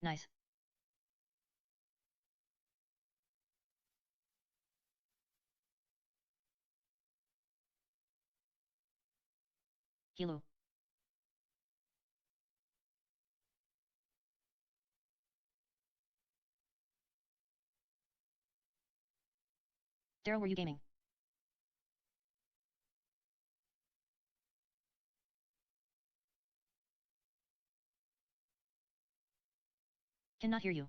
Nice. Kilo. Daryl, were you gaming? Cannot hear you.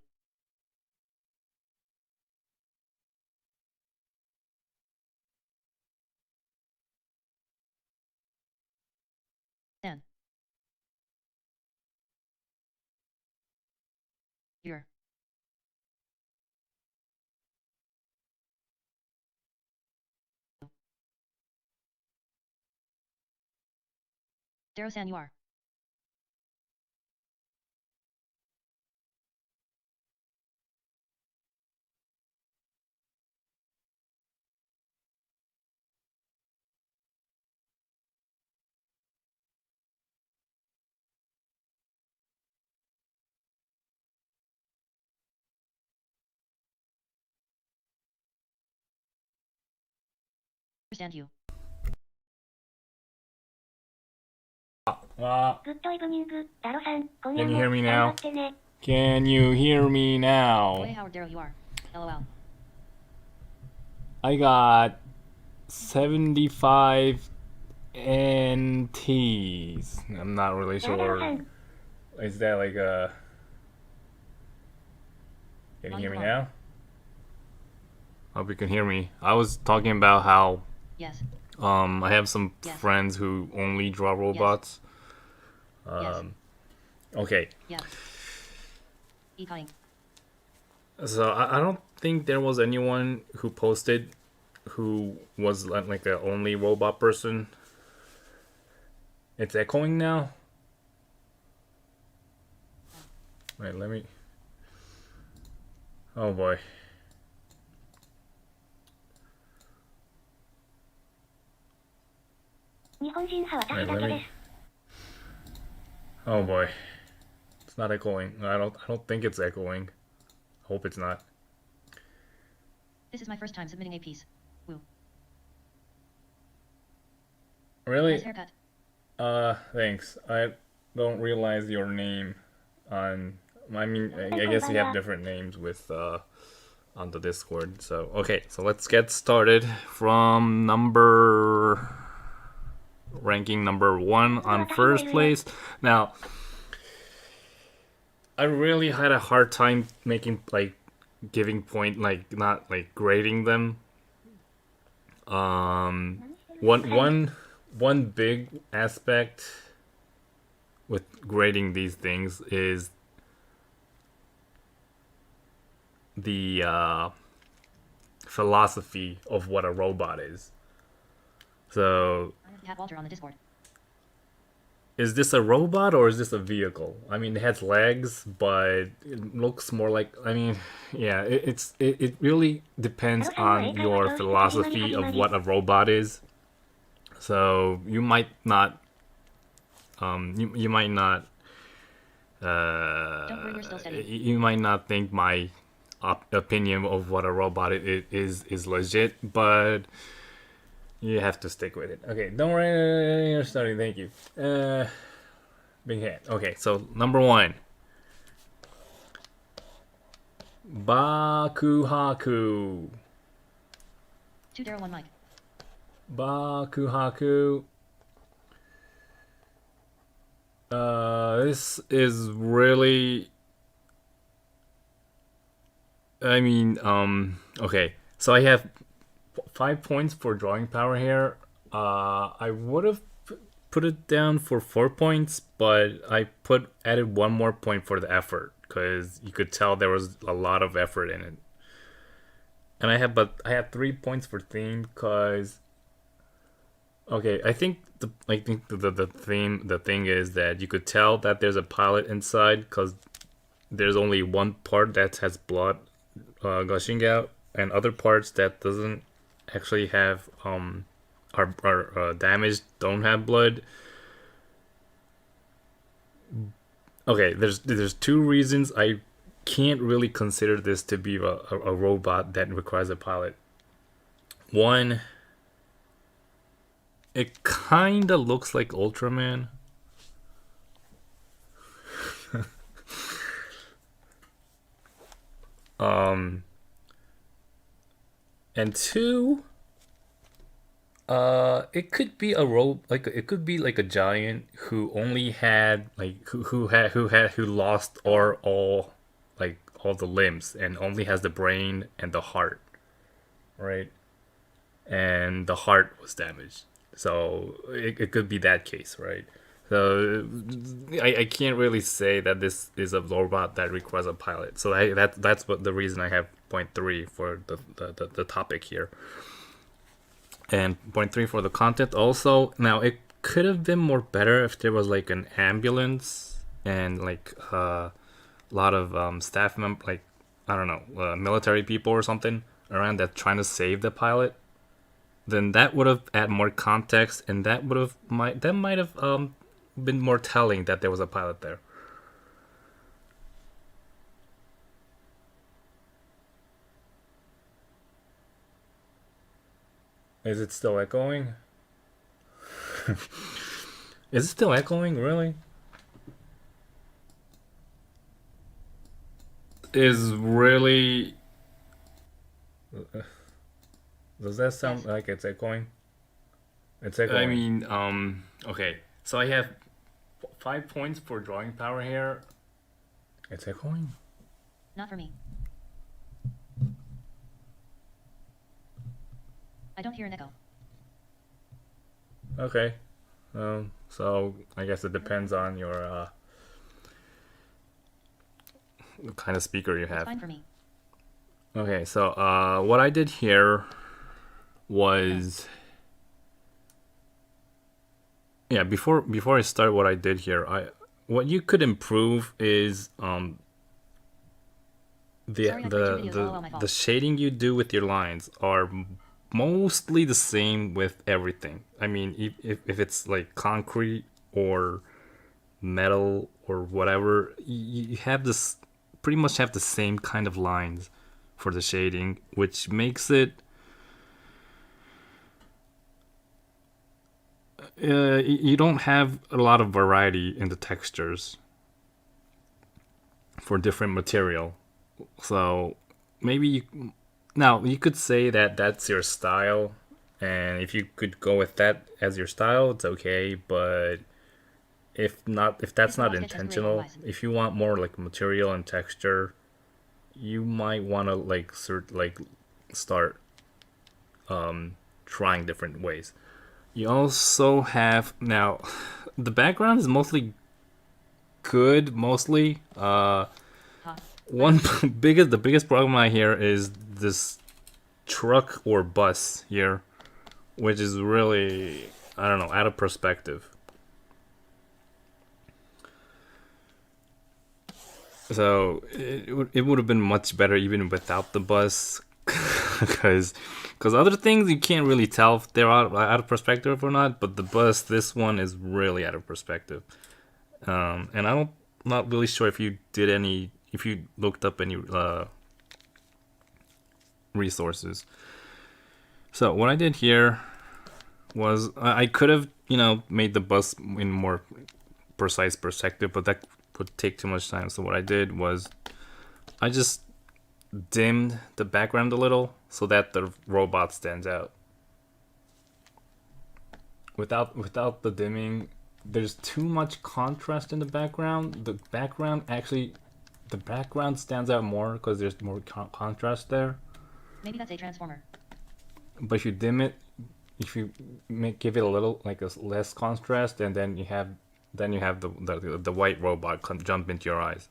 Dan. Here. Daryl-san, you are. Understand you. Good evening, Taro-san. Can you hear me now? 頑張ってね。 Can you hear me Way now? Howard, Daryl, you are. LOL. I got 75 NTs. I'm not really sure. Taro-san. Is that like a... Can you hear me now? Hope you can hear me. I was talking about how Yes. I have some Yes. friends who only draw robots. Yes. Okay. Yes. E-tying. So I don't think there was anyone who posted who was like a only robot person. It's echoing now. Wait, let me. Oh boy. 日本人派 Wait, 私だ let けで me. す。 Oh boy. It's not echoing. I don't think it's echoing. Hope it's not. This is my first time submitting a piece. Woo. Really? Nice haircut. Thanks. I don't realize your name on. I mean, I guess you have different names with on the Discord. So okay, so let's get started from ranking number 1 on first place. Now, I really had a hard time making giving point, not grading them. One big aspect with grading these things is the philosophy of what a robot is. So, Cat Walter on the Discord. is this a robot or is this a vehicle? I mean, it has legs, but it looks more like. I mean, yeah, it really depends on your philosophy of what a robot is. So you might not, you might not, Don't worry, we're still studying. you might not think my opinion of what a robot is legit, but you have to stick with it. Okay, don't worry, you're starting. Thank you. Big head. Okay, so number 1, Bakuhaku. 2 Daryl, 1 Mike. Bakuhaku. This is really. I mean, okay. So I have 5 points for drawing power here. I would have put it down for 4 points, but I added 1 more point for the effort because you could tell there was a lot of effort in it. And I have 3 points for theme because. Okay, I think the thing is that you could tell that there's a pilot inside because there's only one part that has blood gushing out, and other parts that doesn't actually have are damaged, don't have blood. Okay, there's two reasons I can't really consider this to be a robot that requires a pilot. One, it kinda looks like Ultraman. Um, and two, it could be it could be like a giant who only had like who lost or all like all the limbs and only has the brain and the heart, right? And the heart was damaged. So it could be that case, right? So I can't really say that this is a robot that requires a pilot. So that's what the reason I have point three for the topic here. And point three for the content also. Now it could have been more better if there was like an ambulance and like a lot of staff member, like I don't know, military people or something around that trying to save the pilot. Then that would have added more context, and that might have been more telling that there was a pilot there. Is it still echoing? Is it still echoing? Really? Is really? Does that sound Yes. like it's echoing? It's echoing. I mean, okay. So I have 5 points for drawing power here. It's echoing. Not for me. I don't hear an echo. Okay. So I guess it depends on your the kind of speaker you It's have. fine for me. Okay, so what I did here was yeah, before I start what I did here, what you could improve is Sorry, I create your videos all my fault. the shading you do with your lines are mostly the same with everything. I mean, if it's like concrete or metal or whatever, you have this pretty much have the same kind of lines for the shading, which makes it you don't have a lot of variety in the textures for different material. So maybe now you could say that that's your style, and if you could go with that as your style, it's okay. But if that's not intentional, if you want more like material and texture, you might want to like start trying different ways. You also have now the background is mostly good, mostly. Huh? The biggest problem I hear is this truck or bus here, which is really I don't know out of perspective. So it would have been much better even without the bus, because other things you can't really tell if they're out of perspective or not. But the bus, this one is really out of perspective, and not really sure if you looked up any resources. So what I did here was I could have made the bus in more precise perspective, but that would take too much time. So what I did was I just dimmed the background a little so that the robot stands out. Without the dimming, there's too much contrast in the background. The background stands out more because there's more contrast there. Maybe that's a transformer. But if you dim it, if you give it a little like a less contrast, and then you have the white robot jump into your eyes.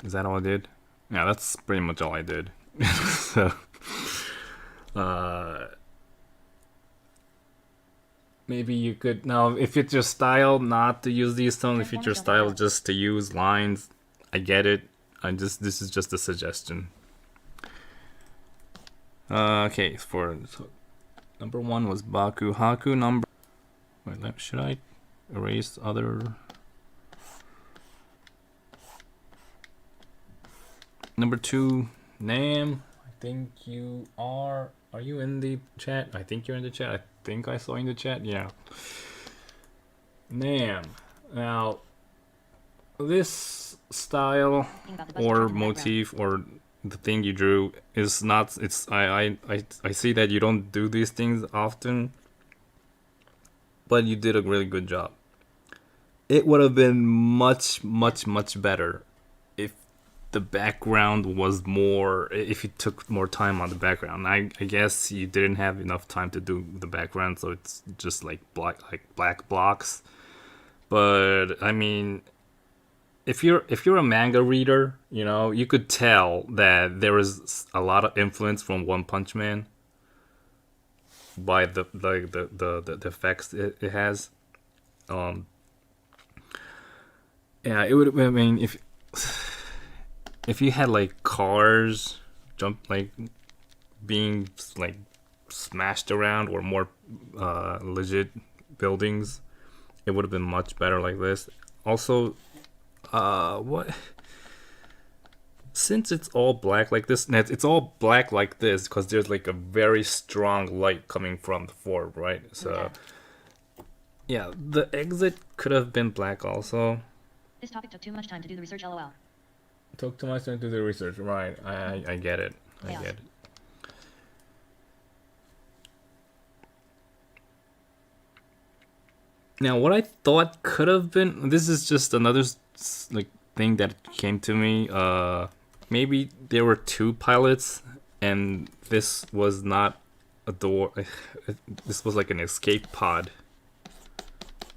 Is that all I did? Yeah, that's pretty much all I did. So, maybe you could now, if it's your style not to use these tones, if it's your style just to use lines, I get it. This is just a suggestion. Okay, so number one was Baku Haku. Wait, should I erase other. Number 2, Nam. I think you are. Are you in the chat? I think you're in the chat. I think I saw you in the chat. Yeah. Nam. Now, this style or motif or the thing you drew is not. It's I see that you don't do these things often, but you did a really good job. It would have been much better if the background was more, if you took more time on the background. I guess you didn't have enough time to do the background, so it's just like black blocks. But I mean, if you're a manga reader, you know, you could tell that there is a lot of influence from One Punch Man by the effects it has. Yeah, it would. I mean, if you had like cars being like smashed around or more legit buildings, it would have been much better like this. Also, what? Since it's all black like this, it's all black like this because there's like a very strong light coming from the forward, right? So, yeah, the exit could have been black also. This topic took too much time to do the research, lol. Took too much time to do the research, right? I get it. I get it. Now, what I thought could have been, this is just another like thing that came to me. Maybe there were 2 pilots, and this was not a door. This was like an escape pod,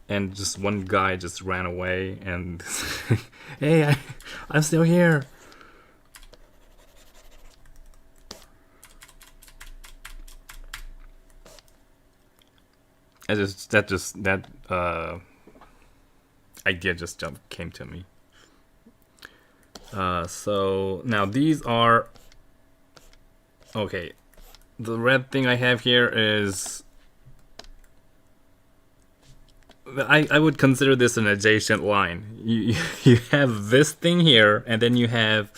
and just one guy just ran away. And hey, I'm still here. That idea just came to me. So now these are okay. The red thing I have here is I would consider this an adjacent line. You have this thing here, and then you have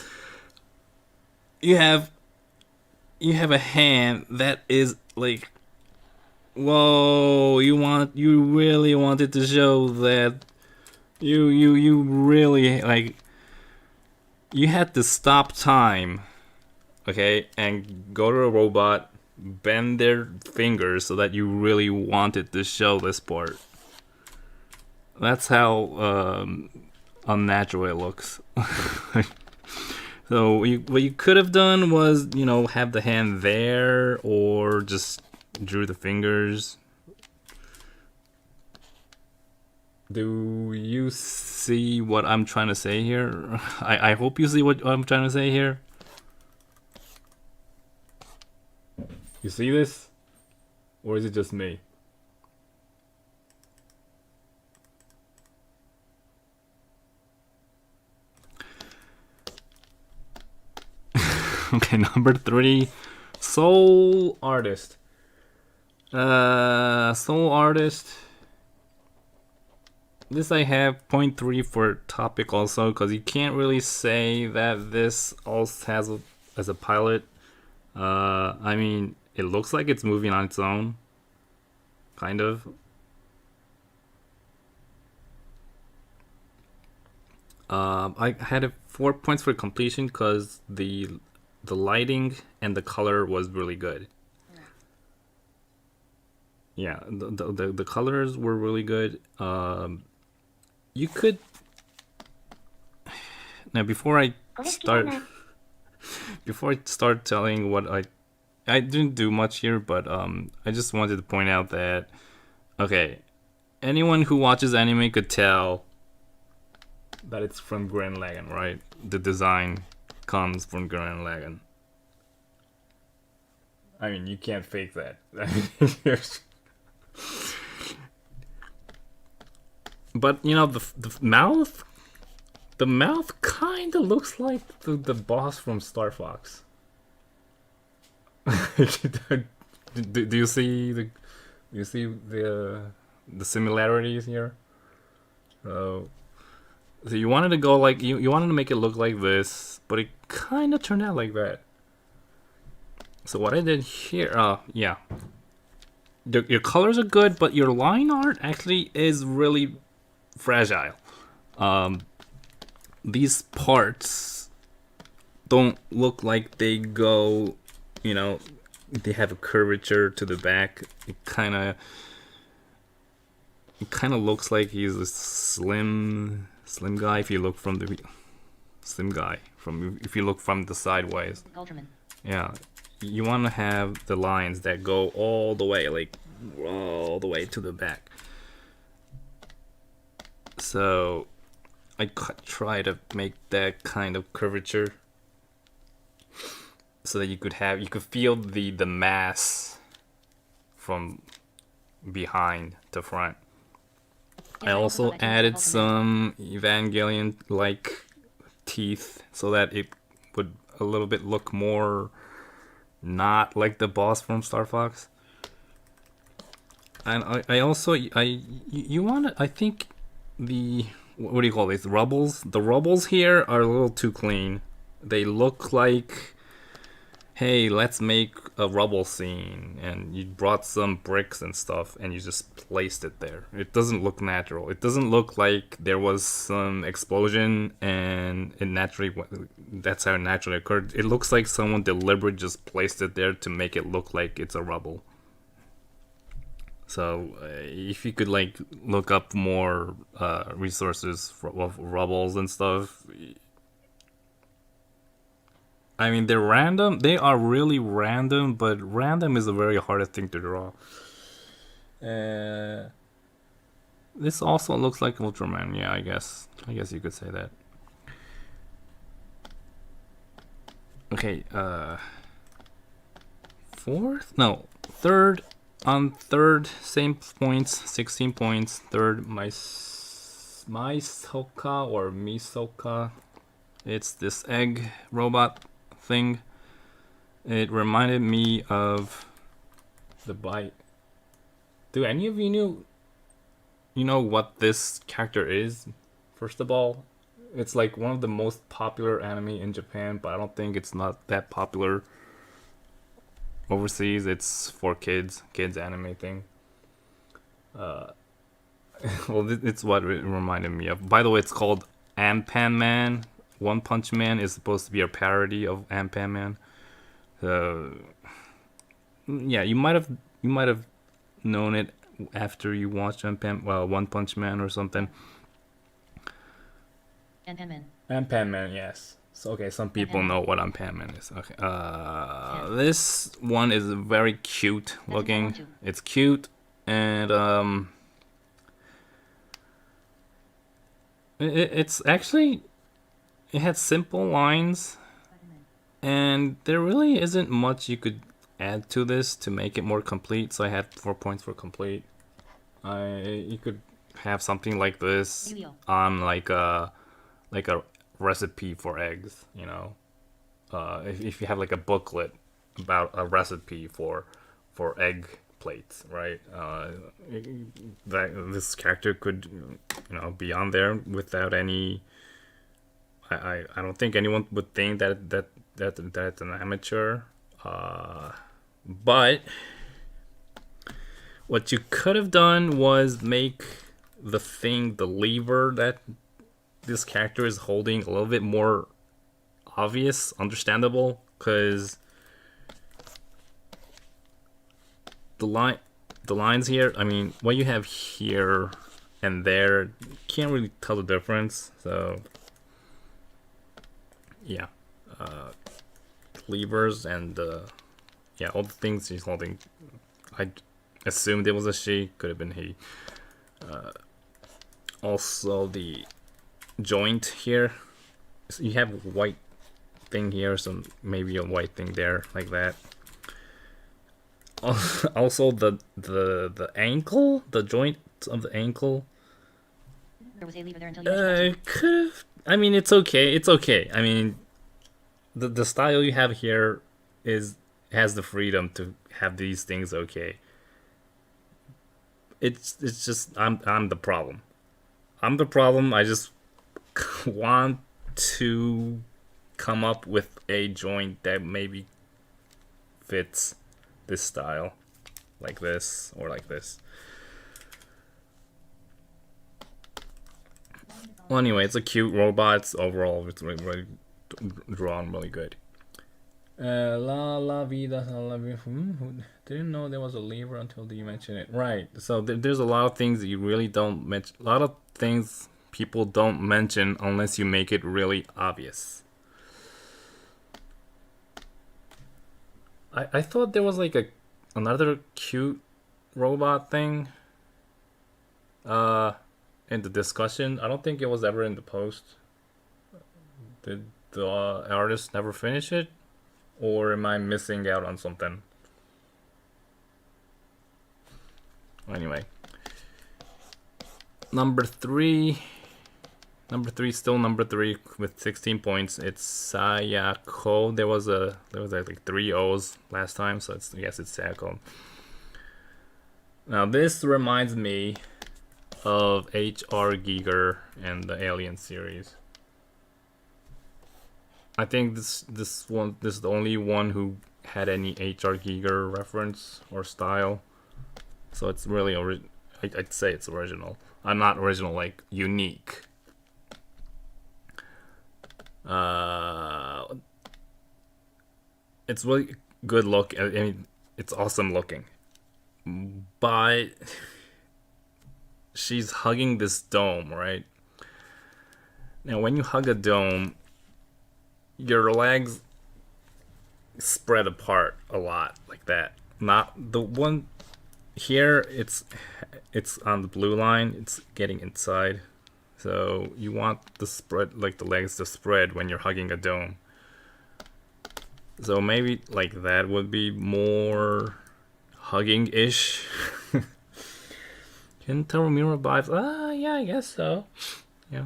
a hand that is like, whoa, you really wanted to show that you really like, you had to stop time, okay, and go to a robot, bend their fingers so that you really wanted to show this part. That's how unnatural it looks. So what you could have done was, you know, have the hand there, or just drew the fingers. Do you see what I'm trying to say here? I hope you see what I'm trying to say here. You see this? Or is it just me? Okay, number 3, Soul Artist. Soul Artist. This I have 0.3 for topic also, because you can't really say that this also has as a pilot. I mean, it looks like it's moving on its own, kind of. I had 4 points for completion because the lighting and the color was really good. Yeah, the colors were really good. You could, now before I start telling what I didn't do much here, but I just wanted to point out that, okay, anyone who watches anime could tell that it's from Gurren Lagann, right? The design comes from Gurren Lagann. I mean, you can't fake that. But you know, the mouth kind of looks like the boss from Star Fox. Do you see the similarities here? So you wanted to go like you wanted to make it look like this, but it kind of turned out like that. So what I did here, yeah, your colors are good, but your line art actually is really fragile. These parts don't look like they go, you know, they have a curvature to the back. It kind of looks like he's a slim guy if you look from the slim guy from if you look from the sideways. Ultraman. Yeah, you want to have the lines that go all the way, like all the way to the back. So I try to make that kind of curvature so that you could feel the mass from behind to front. I also added some Evangelion like teeth so that it would a little bit look more not like the boss from Star Fox. And I also you want to, I think the what do you call these rubbles? The rubbles here are a little too clean. They look like, hey, let's make a rubble scene, and you brought some bricks and stuff and you just placed it there. It doesn't look natural. It doesn't look like there was some explosion and it naturally, that's how it naturally occurred. It looks like someone deliberately just placed it there to make it look like it's a rubble. So if you could like look up more resources for rubbles and stuff. I mean, they're random. They are really random, but random is a very hard thing to draw. This also looks like Ultraman. Yeah, I guess you could say that. Okay, third. On third, same points, 16 points. Third, Mysoka or Misoka. It's this egg robot thing. It reminded me of the bite. Do any of you know what this character is? First of all, it's like one of the most popular anime in Japan, but I don't think it's not that popular overseas. It's for kids anime thing. Well, it's what it reminded me of. By the way, it's called Ampan Man. One Punch Man is supposed to be a parody of Ampan Man. Yeah, you might have known it after you watched One Punch Man or something. Ampan Man. Ampan Man, yes. So okay, some people know what Ampan Man is. Okay, this one is very cute looking. It's cute, and it's actually, it had simple lines, and there really isn't much you could add to this to make it more complete. So I had 4 points for complete. You could have something like this on like a recipe for eggs, you know. If you have like a booklet about a recipe for egg plates, right? That this character could, you know, be on there without any. I don't think anyone would think that's an amateur. But what you could have done was make the lever that this character is holding a little bit more obvious, understandable, because the lines here, I mean, what you have here and there, you can't really tell the difference. So yeah, levers and yeah, all the things she's holding. I assumed it was a she, could have been he. Also the joint here, so you have a white thing here, so maybe a white thing there, like that. Also the ankle, the joint of the ankle. There was a lever there until you Could have. I mean, it's okay. It's okay. I mean, the style you have here has the freedom to have these things okay. It's just I'm the problem. I'm the problem. I just want to come up with a joint that maybe fits this style, like this or like this. Well, anyway, it's a cute robot. Overall, it's really drawn really good. La vida, la vida. Didn't know there was a lever until you mentioned it. Right. So there's a lot of things that you really don't mention. A lot of things people don't mention unless you make it really obvious. I thought there was like another cute robot thing. In the discussion, I don't think it was ever in the post. Did the artist never finish it? Or am I missing out on something? Anyway. Number three, still number 3 with 16 points. It's Sayako. There was like 3 O's last time, so I guess it's Sayako. Now this reminds me of H.R. Giger and the Alien series. I think this is the only one who had any H.R. Giger reference or style. So it's really I'd say it's original. I'm not original, like unique. It's really good look. I mean, it's awesome looking. But she's hugging this dome, right? Now, when you hug a dome, your legs spread apart a lot, like that. Not the one here. It's on the blue line. It's getting inside, so you want the spread, like the legs to spread when you're hugging a dome. So maybe like that would be more hugging-ish. Kentaro Miura vibes. Yeah, I guess so. Yeah.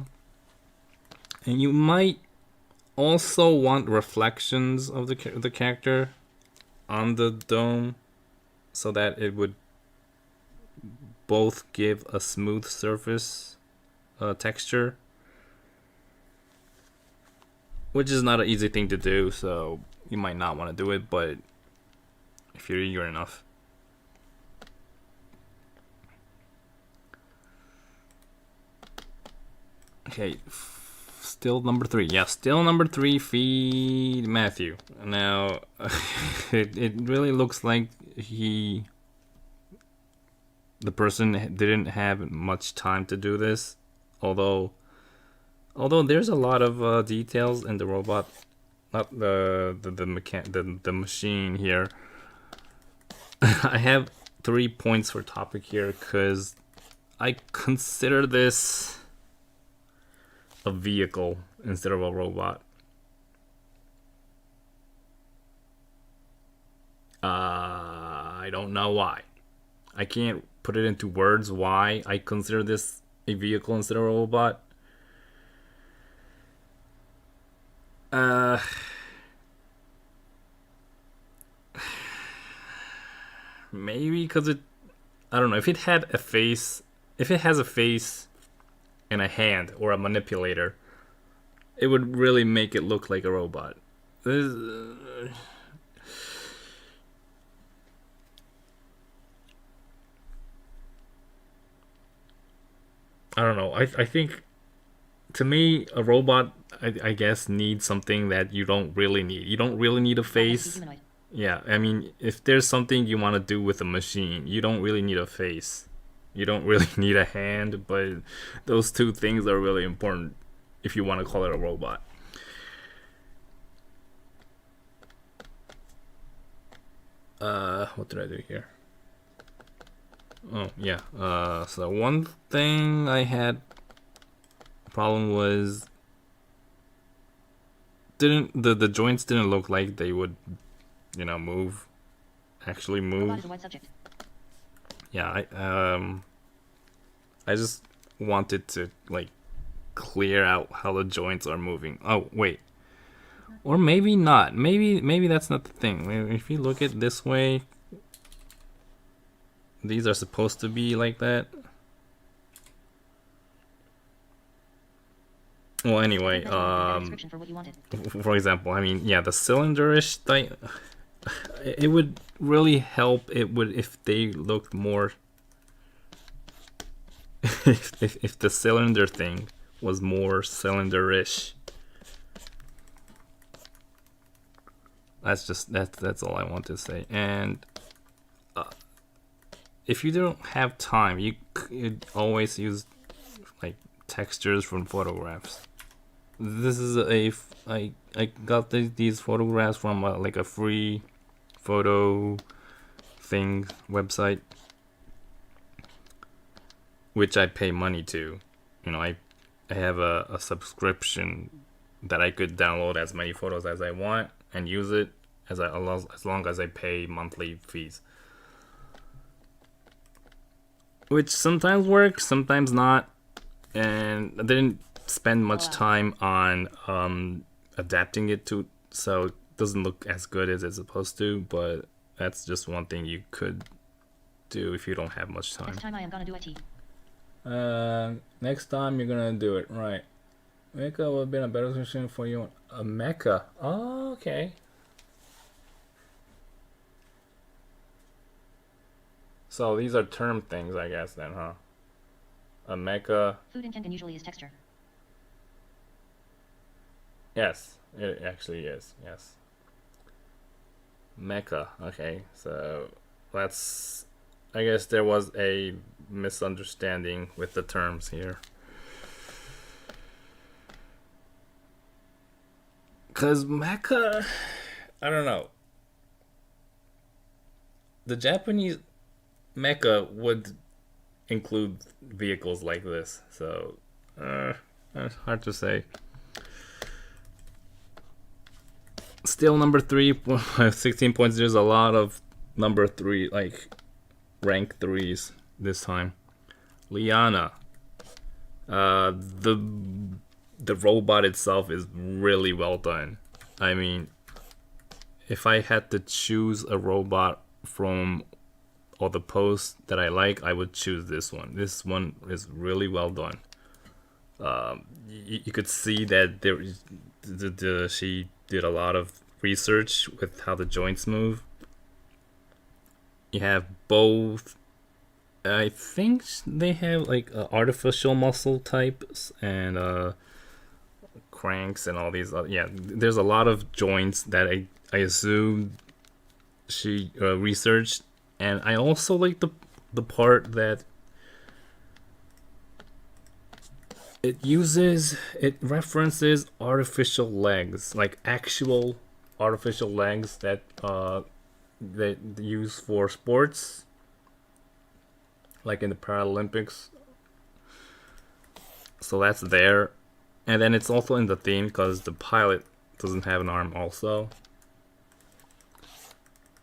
And you might also want reflections of the character on the dome, so that it would both give a smooth surface texture, which is not an easy thing to do, so you might not want to do it, but if you're eager enough. Okay, still number 3. Yeah, still number 3, Feed Matthew. Now, it really looks like the person didn't have much time to do this, although there's a lot of details in the robot, not the machine here. I have 3 points for topic here because I consider this a vehicle instead of a robot. I don't know why. I can't put it into words why I consider this a vehicle instead of a robot. Maybe because I don't know, if it had a face, if it has a face and a hand or a manipulator, it would really make it look like a robot. I don't know. I think, to me, a robot, I guess, needs something that you don't really need. You don't really need a face. Yeah, I mean, if there's something you want to do with a machine, you don't really need a face. You don't really need a hand, but those 2 things are really important if you want to call it a robot. What did I do here? Oh, yeah. So one thing I had problem was the joints didn't look like they would, move. Actually move. Robot is a wide subject. Yeah, I just wanted to like clear out how the joints are moving. Oh wait, or maybe not. Maybe that's not the thing. If you look at it this way, these are supposed to be like that. Well, anyway, Press A, add a description for what you wanted. for example, I mean, yeah, the cylinderish thing, it would really help. It would if they looked more. if the cylinder thing was more cylinderish. That's all I want to say. And if you don't have time, you could always use like textures from photographs. This is I got these photographs from like a free photo thing website, which I pay money to. You know, I have a subscription that I could download as many photos as I want and use it as long as I pay monthly fees. Which sometimes works, sometimes not. And I didn't spend much time on adapting it to, so it doesn't look as good as it's supposed to, but that's just one thing you could do if you don't have much time. Next time I am gonna do IT. Next time you're gonna do it, right. Mecha would have been a better solution for you. A mecha? Oh, okay. So these are term things, I guess, then, huh? A mecha. Food in Kengan usually is texture. Yes, it actually is. Yes. Mecha. Okay, so that's. I guess there was a misunderstanding with the terms here. Cause mecha, I don't know. The Japanese mecha would include vehicles like this, so it's hard to say. Still number 3, 16 points. There's a lot of number 3, like rank 3s this time. Liana. The robot itself is really well done. I mean, if I had to choose a robot from all the posts that I like, I would choose this one. This one is really well done. You could see that she did a lot of research with how the joints move. You have both. I think they have like artificial muscle types and cranks and all these. Yeah, there's a lot of joints that I assume she researched, and I also like the part that it references artificial legs, like actual artificial legs that they use for sports, like in the Paralympics. So that's there. And then it's also in the theme because the pilot doesn't have an arm also.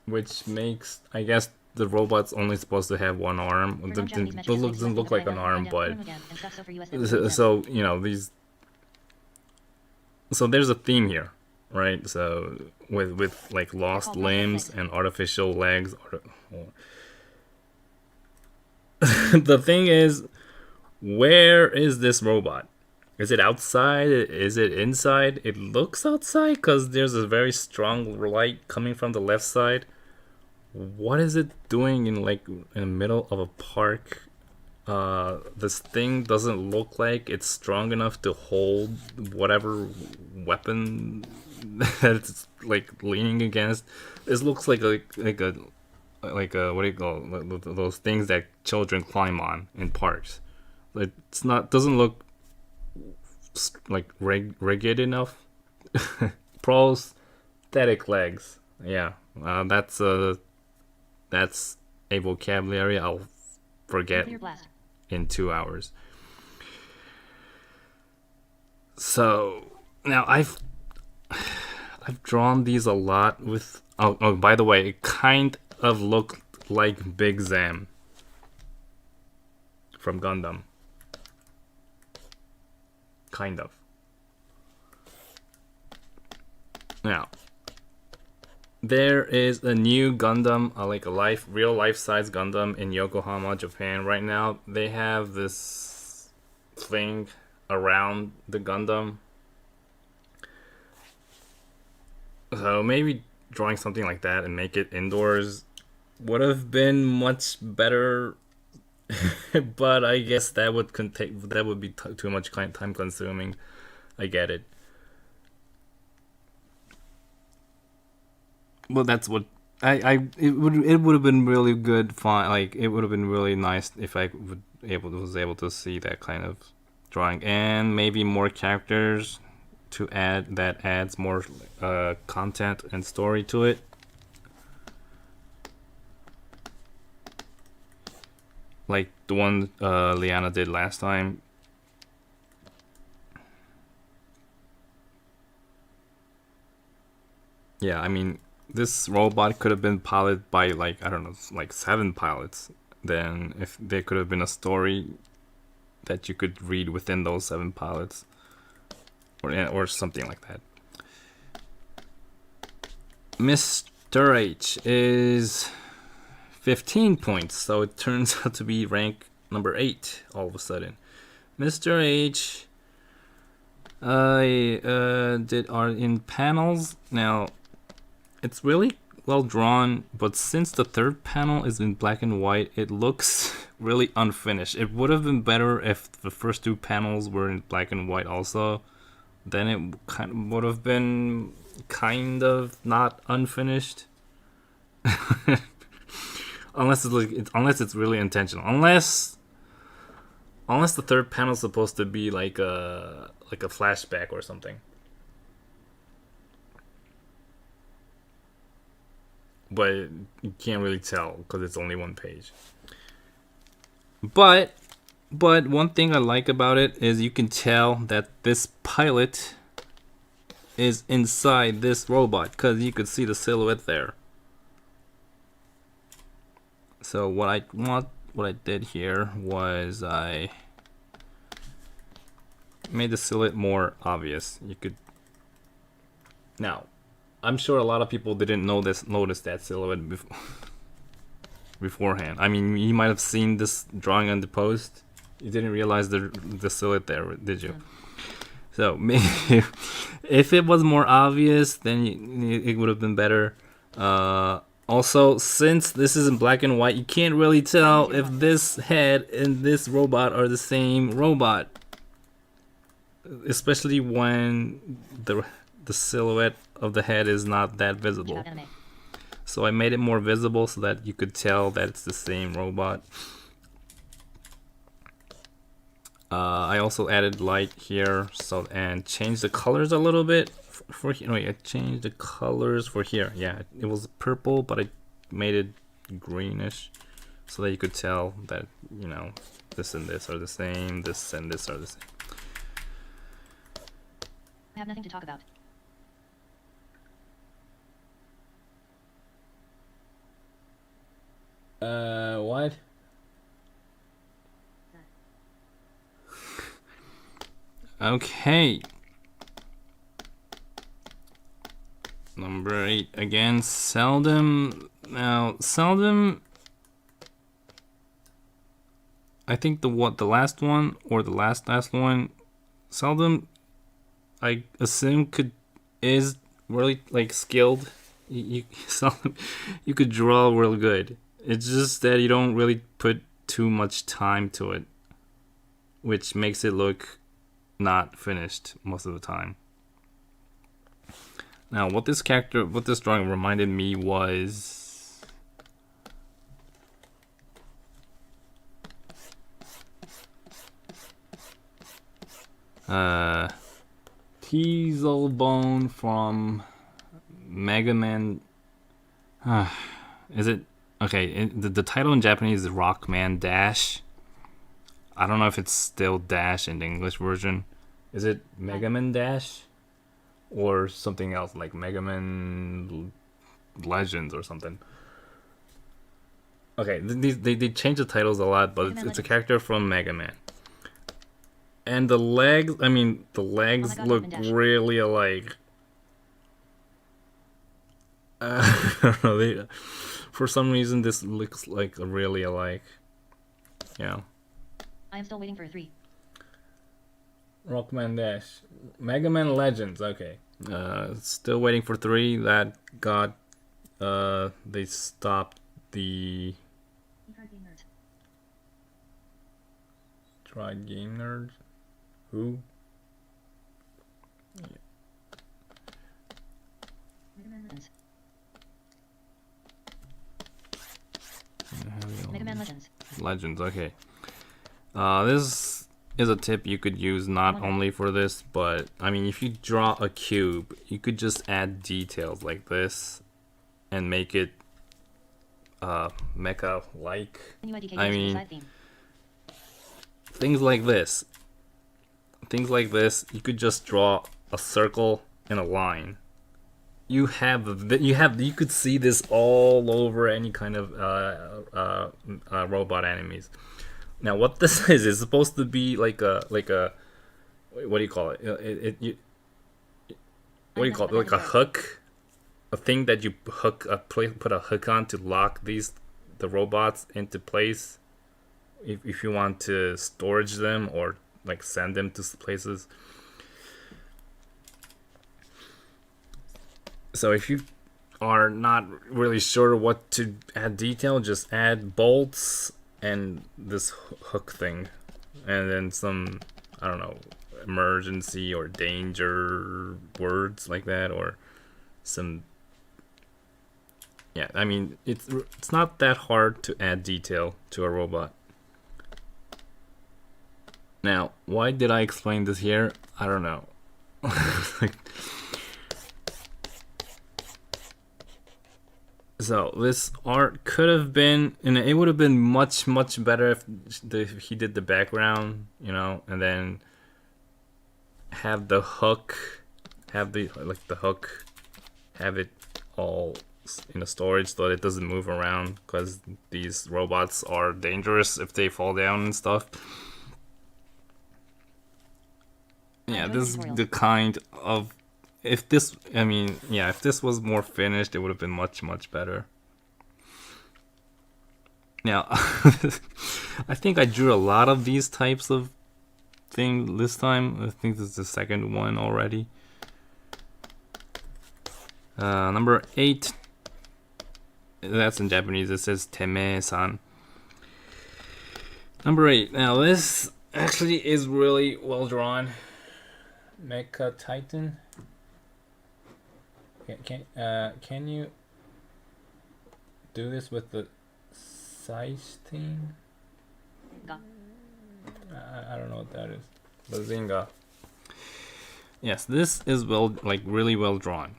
Which makes, I guess, the robot's only supposed to have one arm. It doesn't look like an arm, but... So, you know, these... So there's a theme here, right? So, with like, lost limbs and artificial legs. The thing is, where is this robot? Is it outside? Is it inside? It looks outside because there's a very strong light coming from the left side. What is it doing in the middle of a park? This thing doesn't look like it's strong enough to hold whatever weapon that it's like leaning against. This looks like a what do you call those things that children climb on in parks. It's not, doesn't look like rigid enough. Prosthetic legs. Yeah, that's a vocabulary I'll forget in 2 hours. So now I've drawn these a lot with. Oh, by the way, it kind of looked like Big Zam from Gundam. Kind of. Now, there is a new Gundam, like a real life-size Gundam in Yokohama, Japan. Right now, they have this thing around the Gundam. So maybe drawing something like that and make it indoors would have been much better. But I guess that would be too much time consuming. I get it. Well, that's what it would have been really good fun. Like it would have been really nice if I was able to see that kind of drawing, and maybe more characters to add, that adds more content and story to it. Like the one Liana did last time. Yeah, I mean, this robot could have been piloted by, like, I don't know, like 7 pilots. Then if there could have been a story that you could read within those 7 pilots, or something like that. Mr. H is 15 points, so it turns out to be rank number 8 all of a sudden. Mr. H did art in panels. Now, it's really well drawn, but since the third panel is in black and white, it looks really unfinished. It would have been better if the first 2 panels were in black and white also. Then it kind of would have been kind of not unfinished. unless it's really intentional. Unless the third panel is supposed to be like a flashback or something. But you can't really tell because it's only 1 page. But one thing I like about it is you can tell that this pilot is inside this robot because you could see the silhouette there. So what I did here was I made the silhouette more obvious. You could now. I'm sure a lot of people didn't notice that silhouette beforehand. I mean, you might have seen this drawing on the post. You didn't realize the silhouette there, did you? So maybe if it was more obvious, then it would have been better. Also, since this is in black and white, you can't really tell if this head and this robot are the same robot. Especially when the silhouette of the head is not that visible. So I made it more visible so that you could tell that it's the same robot. I also added light here, and changed the colors a little bit for here. No, I changed the colors for here. Yeah, it was purple, but I made it greenish so that you could tell that, you know, this and this are the same, this and this are the same. I have nothing to talk about. What? Okay. Number 8 again, Seldom. Now, Seldom, I think the last one or the last one, Seldom, I assume is really like skilled. You could draw real good. It's just that you don't really put too much time to it, which makes it look not finished most of the time. Now, what this drawing reminded me was Teaselbone from Mega Man. Is it okay? The title in Japanese is Rockman Dash. I don't know if it's still Dash in the English version. Is it Mega Man Dash? Or something else like Mega Man Legends or something. Okay, they changed the titles a lot, but it's a character from Mega Man. And the legs look really alike. I don't know, for some reason this looks like really alike. Yeah. I am still waiting for a 3. Rockman Dash. Mega Man Legends, okay. Still waiting for 3. That got they stopped the Try Game Nerds. Who? Yeah. Mega Man Legends. Legends, okay. This is a tip you could use not only for this, but I mean, if you draw a cube, you could just add details like this and make it mecha-like. I mean, things like this. Things like this, you could just draw a circle and a line. You could see this all over any kind of robot enemies. Now, what this is supposed to be like a what do you call it? What do you call it? Like a hook, a thing that you put a hook on to lock the robots into place. If you want to storage them or like send them to places. So if you are not really sure what to add detail, just add bolts and this hook thing, and then some, I don't know, emergency or danger words like that, or some. Yeah, I mean, it's not that hard to add detail to a robot. Now, why did I explain this here? I don't know. So this art could have been, and it would have been much better if he did the background, you know, and then have the hook, have the hook, have it all in a storage so that it doesn't move around, because these robots are dangerous if they fall down and stuff. Yeah, this is the kind of. If this was more finished, it would have been much better. Now, I think I drew a lot of these types of things this time. I think this is the second one already. Number 8. That's in Japanese. It says Teme-san. Number 8. Now, this actually is really well drawn. Mecha Titan. Can you do this with the size thing? I don't know what that is. Bazinga. Yes, this is really well drawn.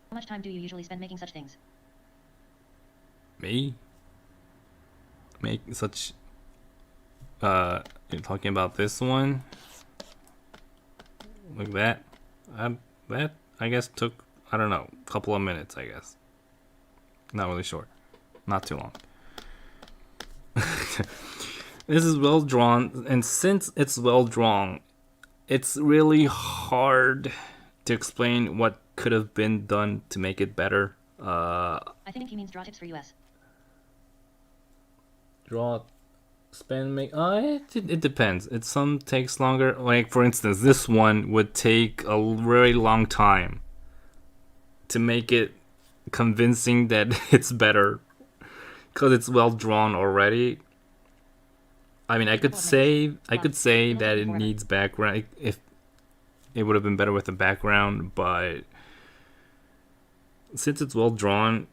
How much time do you usually spend making such things? Me? Make such. You're talking about this one? Like that? That I guess took, I don't know, a couple of minutes, I guess. Not really short. Not too long. This is well drawn, and since it's well drawn, it's really hard to explain what could have been done to make it better. I think he means draw tips for US. Draw, spend, make. It depends. Some takes longer. Like for instance, this one would take a very long time to make it convincing that it's better, because it's well drawn already. I mean, I could say that it needs background. If it would have been better with the background, but since it's well drawn,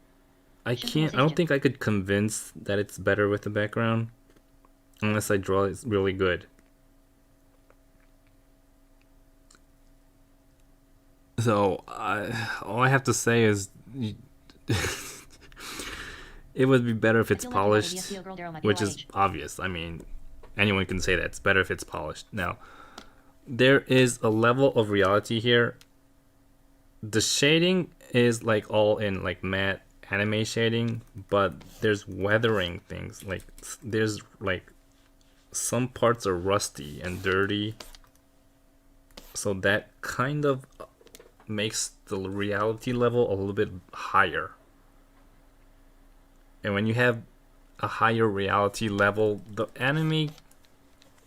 I don't think I could convince that it's better with the background unless I draw it really good. So all I have to say is it would be better if it's polished, which is obvious. I mean, anyone can say that it's better if it's polished. Now, there is a level of reality here. The shading is like all in like matte anime shading, but there's weathering things. Like there's like some parts are rusty and dirty, so that kind of makes the reality level a little bit higher. And when you have a higher reality level, the anime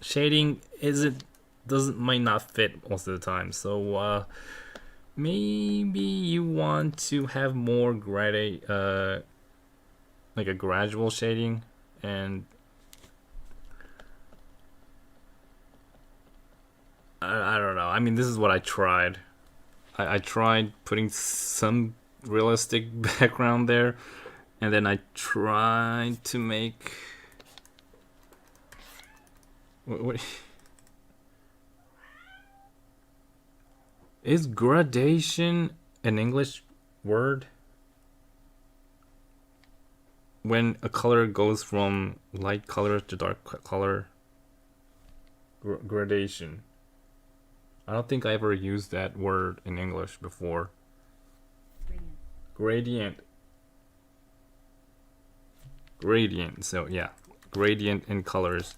shading might not fit most of the time. So maybe you want to have more like a gradual shading, and I don't know. I mean, this is what I tried. I tried putting some realistic background there, and then I tried to make what is gradation an English word? When a color goes from light color to dark color, gradation. I don't think I ever used that word in English before. Gradient. Gradient. So yeah, gradient in colors.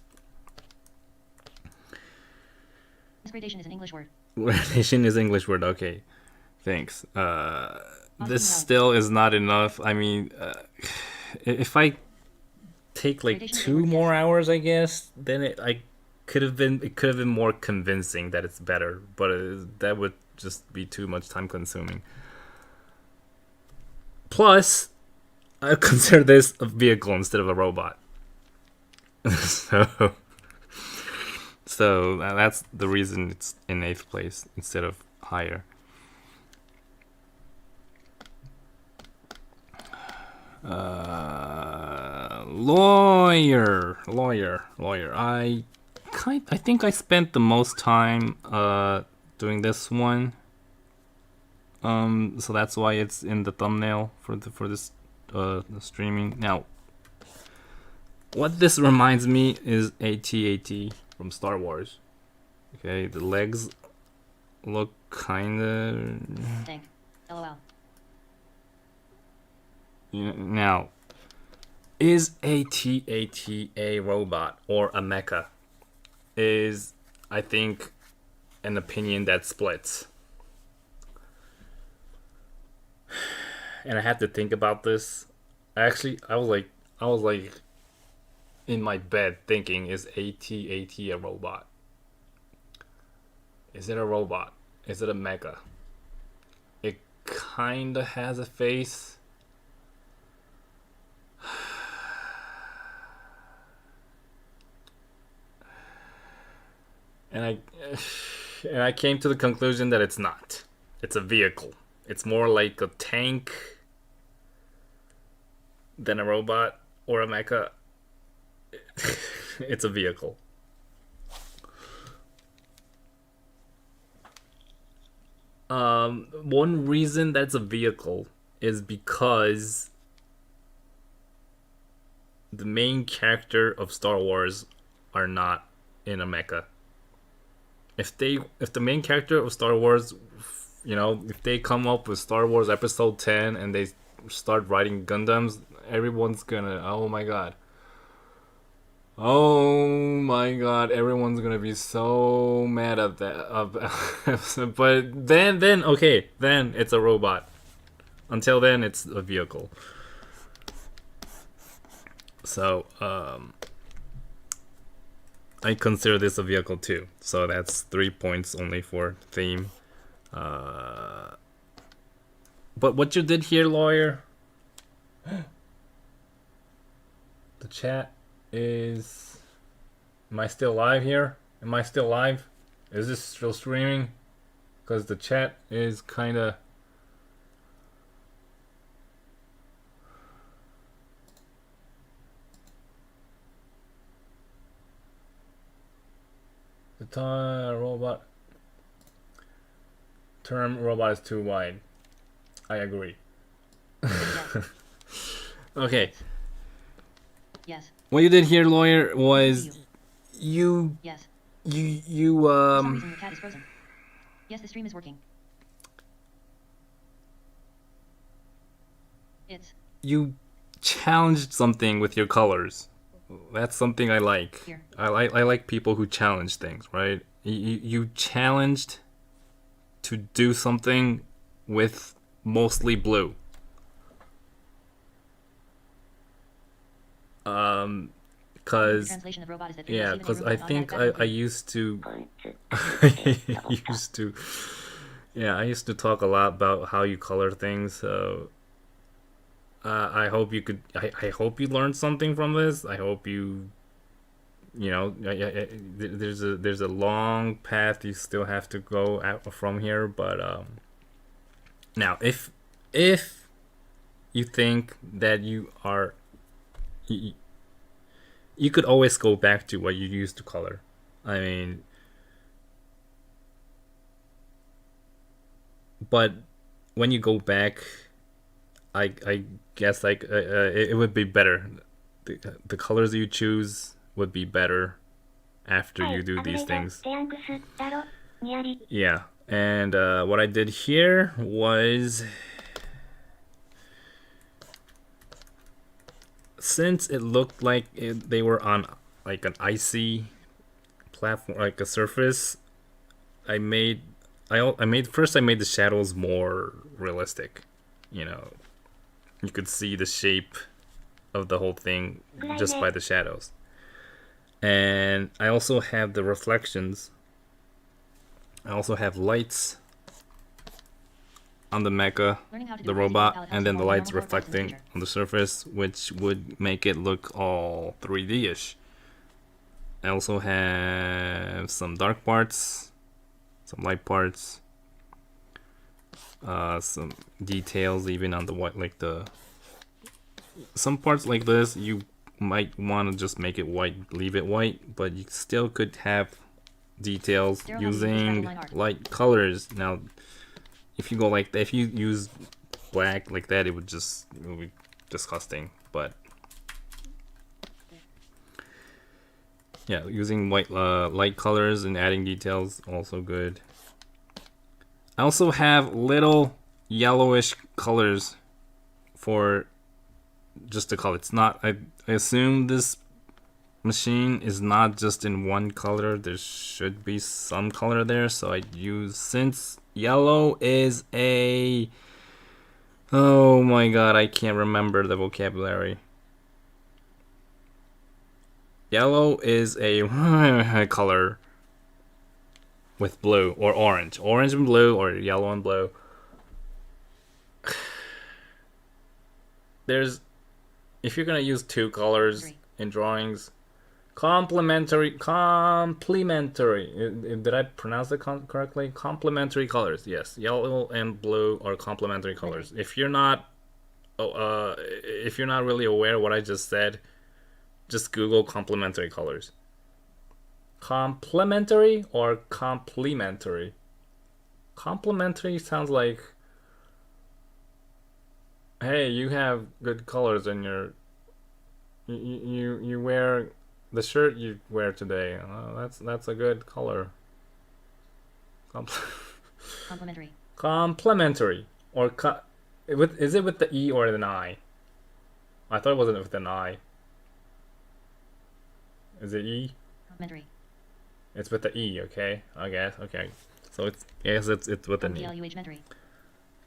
This gradation is an English word. Gradation is English word. Okay, thanks. This still is not enough. I mean, if I take like 2 more hours, I guess, then it could have been more convincing that it's better, but that would just be too much time consuming. Plus, I consider this a vehicle instead of a robot. So that's the reason it's in 8th place instead of higher. Lawyer. I think I spent the most time doing this one. So that's why it's in the thumbnail for this the streaming. Now, what this reminds me is AT-AT from Star Wars. Okay, the legs look kinda. Thank. LOL. Now, is AT-AT a robot or a mecha? Is, I think, an opinion that splits. And I had to think about this. Actually, I was like in my bed thinking, is AT-AT a robot? Is it a robot? Is it a mecha? It kinda has a face. And I came to the conclusion that it's not. It's a vehicle. It's more like a tank than a robot or a mecha. It's a vehicle. One reason that's a vehicle is because the main character of Star Wars are not in a mecha. If the main character of Star Wars, if they come up with Star Wars Episode 10 and they start writing Gundams, everyone's gonna, oh my god, everyone's gonna be so mad at that. But then okay, then it's a robot. Until then, it's a vehicle. So I consider this a vehicle too. So that's 3 points only for theme. But what you did here, lawyer? The chat is... Am I still live here? Am I still live? Is this still streaming? Because the chat is kinda... The term robot is too wide. I agree. Okay. Yes. What you did here, lawyer, was you Yes. you For some reason, your cat is frozen. Yes, the stream is working. It's you challenged something with your colors. That's something I like. here. I like people who challenge things, right? You challenged to do something with mostly blue. because translation of robot is that yeah, human because a I robot think automatic I background used to ポイント I used to yeah, I used to talk a lot about how you color things. So I hope you could. I hope you learned something from this. I hope there's a long path you still have to go out from here. But now if you think that you could always go back to what you used to color. I mean, but when you go back, I guess like it would be better. The colors you choose would be better after は you い do アグレ these ード things. デアングスだろにあり Yeah, and what I did here was, since it looked like they were on like an icy platform, like a surface, I made I made the shadows more realistic. You know, you could see the shape of the whole thing just by the shadows. And I also have the reflections. I also have lights on the mecha, Learning how to do the a multi-color robot, palette helps and you then the avoid lights normal color palettes in the reflecting future. on the surface, which would make it look all 3D-ish. I also have some dark parts, some light parts, some details even on the white, like some parts like this you might want to just make it white, leave it white, but you still could have details using light colors. Now, if you go like that, if you use black like that, it would be disgusting. But yeah, using white light colors and adding details also good. I also have little yellowish colors for just the color. It's not. I assume this machine is not just in one color. There should be some color there. So I use, since yellow is a. Oh my god, I can't remember the vocabulary. Yellow is a color with blue or orange. Orange and blue, or yellow and blue. If you're gonna use two colors in drawings, complementary. Did I pronounce it correctly? Complementary colors. Yes, yellow and blue are complementary colors. If you're not really aware of what I just said, just Google complementary colors. Complementary or complementary? Complementary sounds like, hey, you have good colors in your you wear the shirt you wear today. That's a good color. Complementary. Complementary or is it with the E or an I? I thought it wasn't with an I. Is it E? Complementary. It's with the E, okay? I guess, okay. So it's with an E.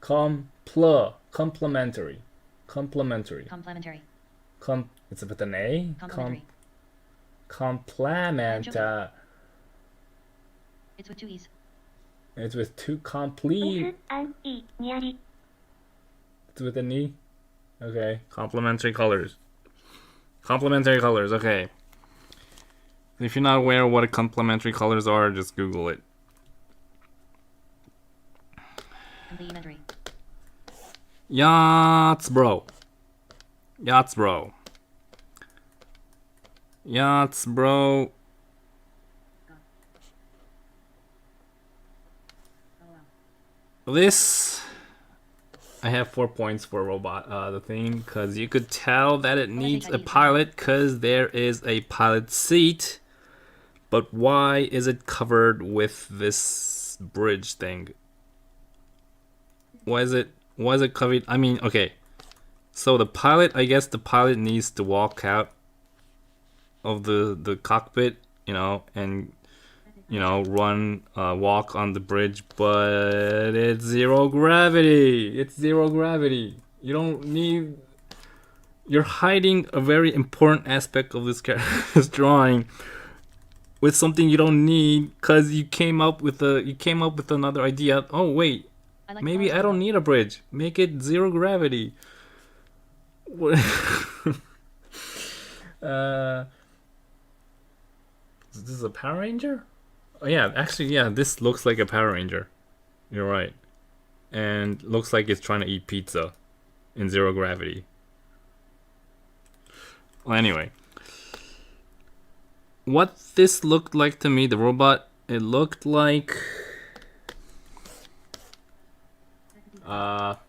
Complementary. Complementary. Complementary. It's with an A? Complementary. Complementa. It's with two E's. It's with two ミ complete. スアンイにあり It's with an E? Okay. Complementary colors. Complementary colors, okay. If you're not aware of what complementary colors are, just Google it. Complementary. Yachts, bro. Yachts, bro. Yachts, bro. This, I have 4 points for robot, the thing, because you could tell that it needs a pilot, because there is a pilot seat. But why is it covered with this bridge thing? Why is it covered? I mean, okay. So the pilot, I guess the pilot needs to walk out of the cockpit, and walk on the bridge, but it's zero gravity. It's zero gravity. You don't need You're hiding a very important aspect of this this drawing with something you don't need because you came up with another idea. Oh wait, I like maybe cars I don't more. need a bridge. Make it zero gravity. What? uh, is this a Power Ranger? Oh yeah, actually yeah, this looks like a Power Ranger. You're right, and looks like it's trying to eat pizza in zero gravity. Well, anyway, what this looked like to me, the robot, it looked like Pat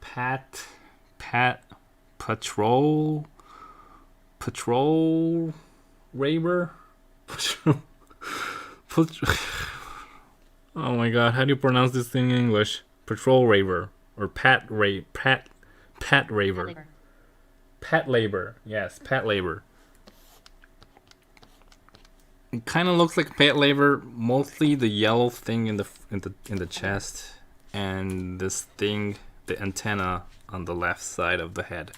Patrol Raver. Oh my god, how do you pronounce this thing in English? Patrol Raver or Pat Raver. Labor. Pat Labor. Yes, Pat Labor. It kind of looks like Pat Labor, mostly the yellow thing in the chest and this thing, the antenna on the left side of the head.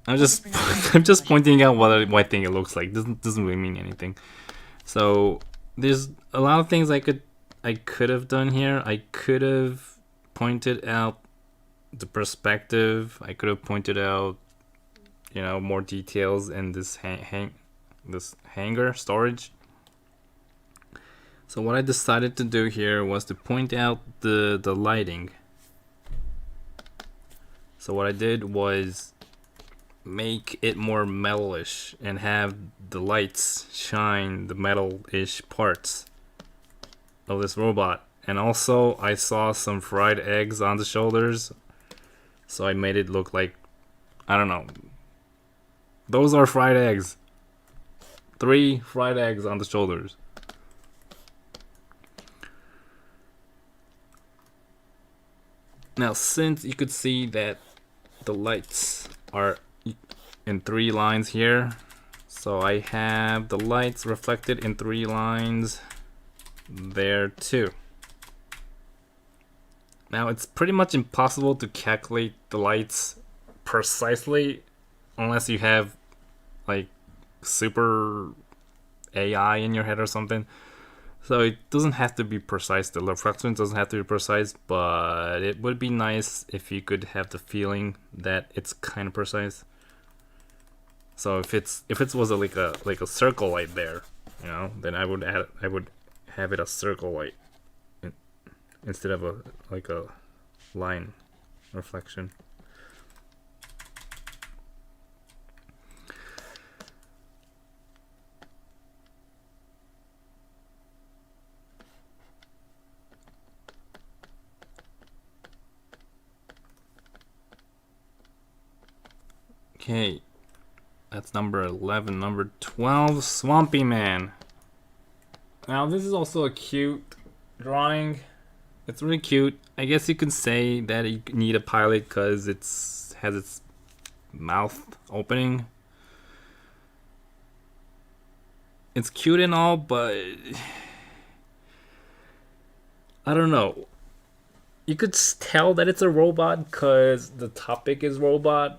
I'm just I'm just pointing out what I think it looks like. Doesn't really mean anything. So there's a lot of things I could have done here. I could have pointed out the perspective. I could have pointed out, more details in this this hanger storage. So what I decided to do here was to point out the lighting. So what I did was make it more metalish and have the lights shine the metal-ish parts of this robot. And also I saw some fried eggs on the shoulders, so I made it look like, I don't know, those are fried eggs. 3 fried eggs on the shoulders. Now since you could see that the lights are in 3 lines here, so I have the lights reflected in 3 lines there too. Now it's pretty much impossible to calculate the lights precisely unless you have like super AI in your head or something. So it doesn't have to be precise. The reflection doesn't have to be precise, but it would be nice if you could have the feeling that it's kind of precise. So if it was like a circle light there, then I would have it a circle light instead of a line reflection. Okay, that's number 11. Number 12, Swampy Man. Now this is also a cute drawing. It's really cute. I guess you could say that you need a pilot because it has its mouth opening. It's cute and all, but I don't know. You could tell that it's a robot because the topic is robot.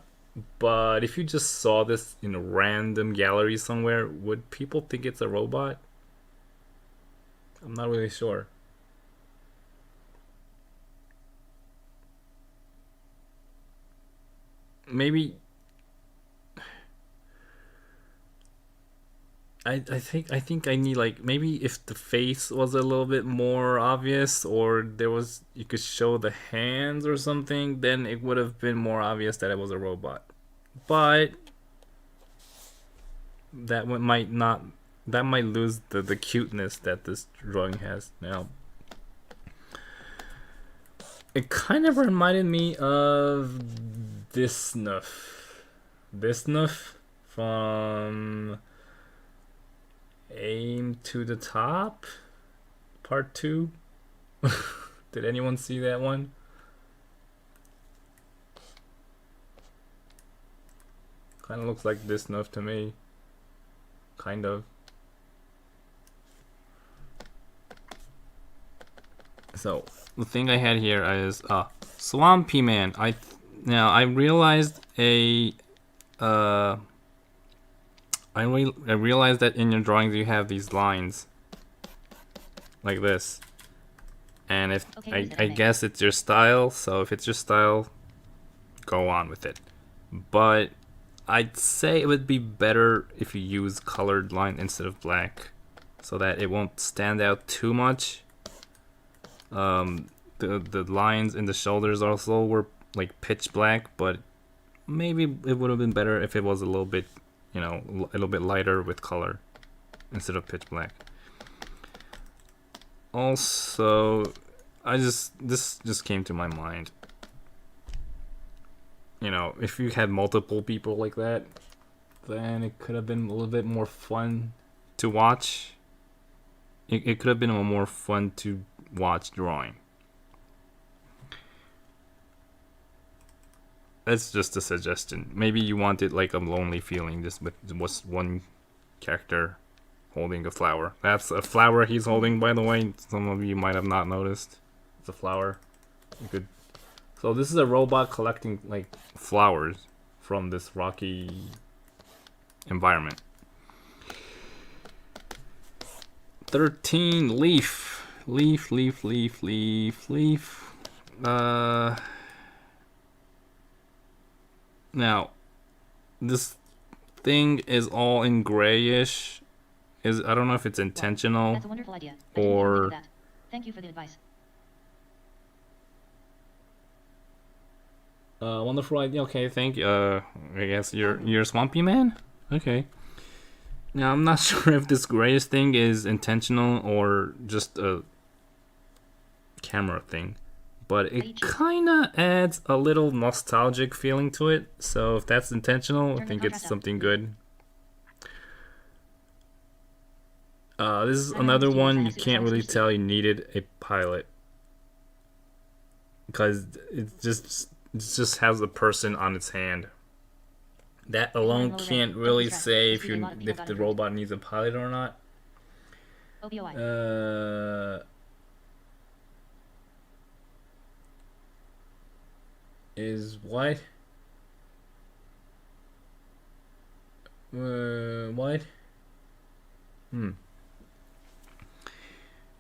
But if you just saw this in a random gallery somewhere, would people think it's a robot? I'm not really sure. Maybe I think I need maybe if the face was a little bit more obvious, or you could show the hands or something, then it would have been more obvious that it was a robot. But that might lose the cuteness that this drawing has. Now it kind of reminded me of this snuff from Aim to the Top Part 2. Did anyone see that one? Kind of looks like this snuff to me. Kind of. So the thing I had here is Swampy Man. I realized I realized that in your drawings you have these lines like this, and if Okay, I guess it's your style. So if it's your style, go on with it. But I'd say it would be better if you use colored line instead of black, so that it won't stand out too much. The lines in the shoulders also were like pitch black, but maybe it would have been better if it was a little bit, a little bit lighter with color instead of pitch black. Also, this just came to my mind. If you had multiple people like that, then it could have been a little bit more fun to watch. It could have been a more fun to watch drawing. That's just a suggestion. Maybe you wanted like a lonely feeling just with one character holding a flower. That's a flower he's holding, by the way. Some of you might have not noticed. It's a flower. So this is a robot collecting like flowers from this rocky environment. 13 leaf. Now this thing is all in grayish. I don't know if it's intentional. That's a wonderful idea. Or that. Thank you for the advice. Wonderful idea. Okay, thank you. I guess you're Swampy Man. Okay. Now I'm not sure if this grayish thing is intentional or just a camera thing, but it kind of adds a little nostalgic feeling to it. So if that's intentional, I think it's something good. This is another one you can't really tell you needed a pilot, because it just has a person on its hand. That alone can't really say if the robot needs a pilot or not. Is what? What?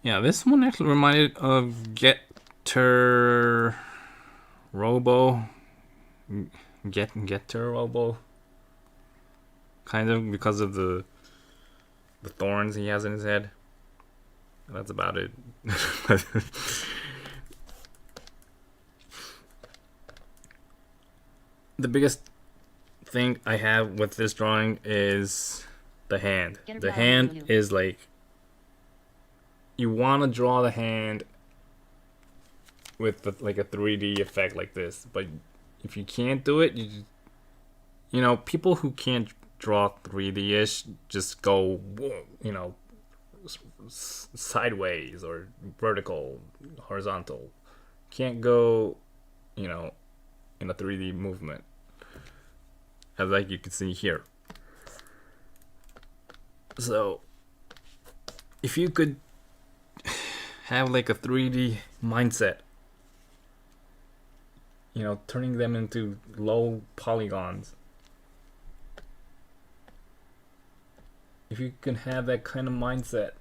Yeah, this one actually reminded of Getter Robo. Getter Robo. Kind of, because of the thorns he has in his head. That's about it. The biggest thing I have with this drawing is the hand. The hand is like, you want to draw the hand with like a 3D effect like this, but if you can't do it, people who can't draw 3D-ish just go, sideways or vertical, horizontal. Can't go, in a 3D movement, as like you can see here. So if you could have like a 3D mindset, turning them into low polygons. If you can have that kind of mindset,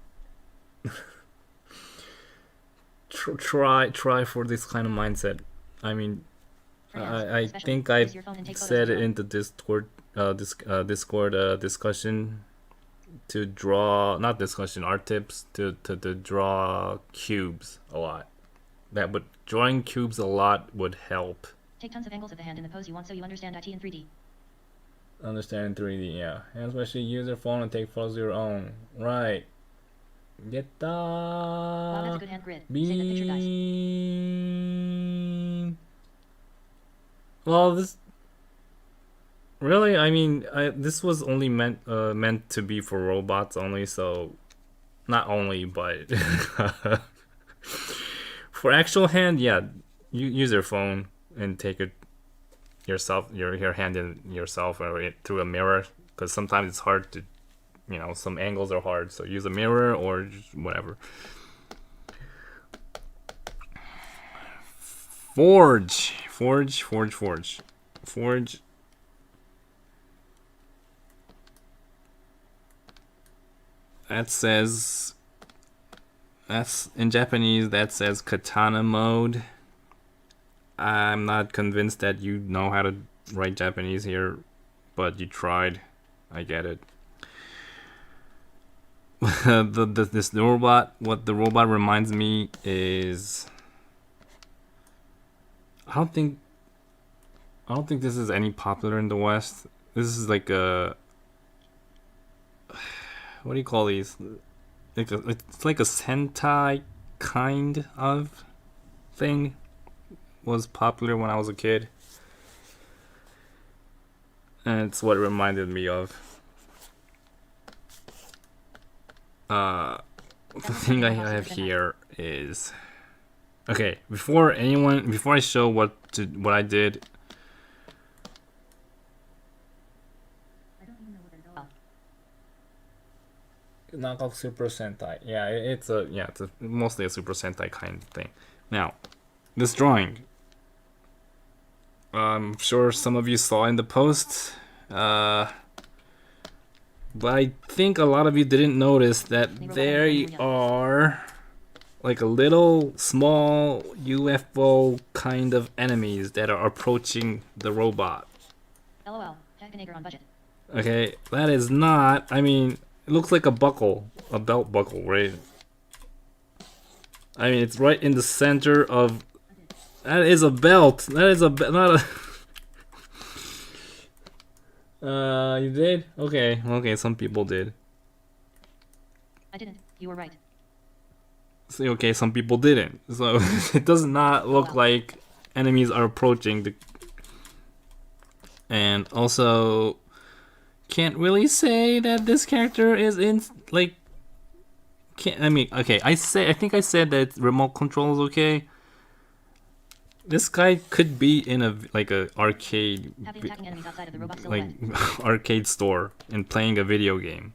try for this kind of mindset. I mean, I think I said it in the Discord discussion to draw, not discussion, art tips to draw cubes a lot. Drawing cubes a lot would help. Take tons of angles of the hand in the pose you want so you understand IT in 3D. Understand in 3D, yeah. And especially use your phone and take photos of your own. Right. Get the... Wow, that's a good hand grid. Bean. Save the picture, guys. Well, this... Really? I mean, this was only meant to be for robots only, so... Not only, but... For actual hand, yeah. You use your phone and take it yourself, your hand in yourself, or through a mirror, because sometimes it's hard to, some angles are hard, so use a mirror or just whatever. Forge. That says, that's in Japanese, that says katana mode. I'm not convinced that you know how to write Japanese here, but you tried. I get it. This robot, what the robot reminds me is, I don't think this is any popular in the West. This is like a, what do you call these? It's like a Sentai kind of thing. Was popular when I was a kid. And it's what it reminded me of. The thing I have here is, okay, before I show what I did. I don't even know what they're doing. Knockoff Super Sentai. Yeah, it's mostly a Super Sentai kind of thing. Now, this drawing, I'm sure some of you saw in the post, but I think a lot of you didn't notice that there are like a little small UFO kind of enemies that are approaching the robot. LOL. Jack and Ager on budget. Okay, that is not, I mean, it looks like a buckle, a belt buckle, right? I mean, it's right in the center of, that is a belt. That is not a... you did? Okay, some people did. I didn't. You were right. See, okay, some people didn't. So, it does not look like enemies are approaching the... And also, can't really say that this character is in, like... I mean, okay, I think I said that remote control is okay. This guy could be in a arcade, like arcade store and playing a video game.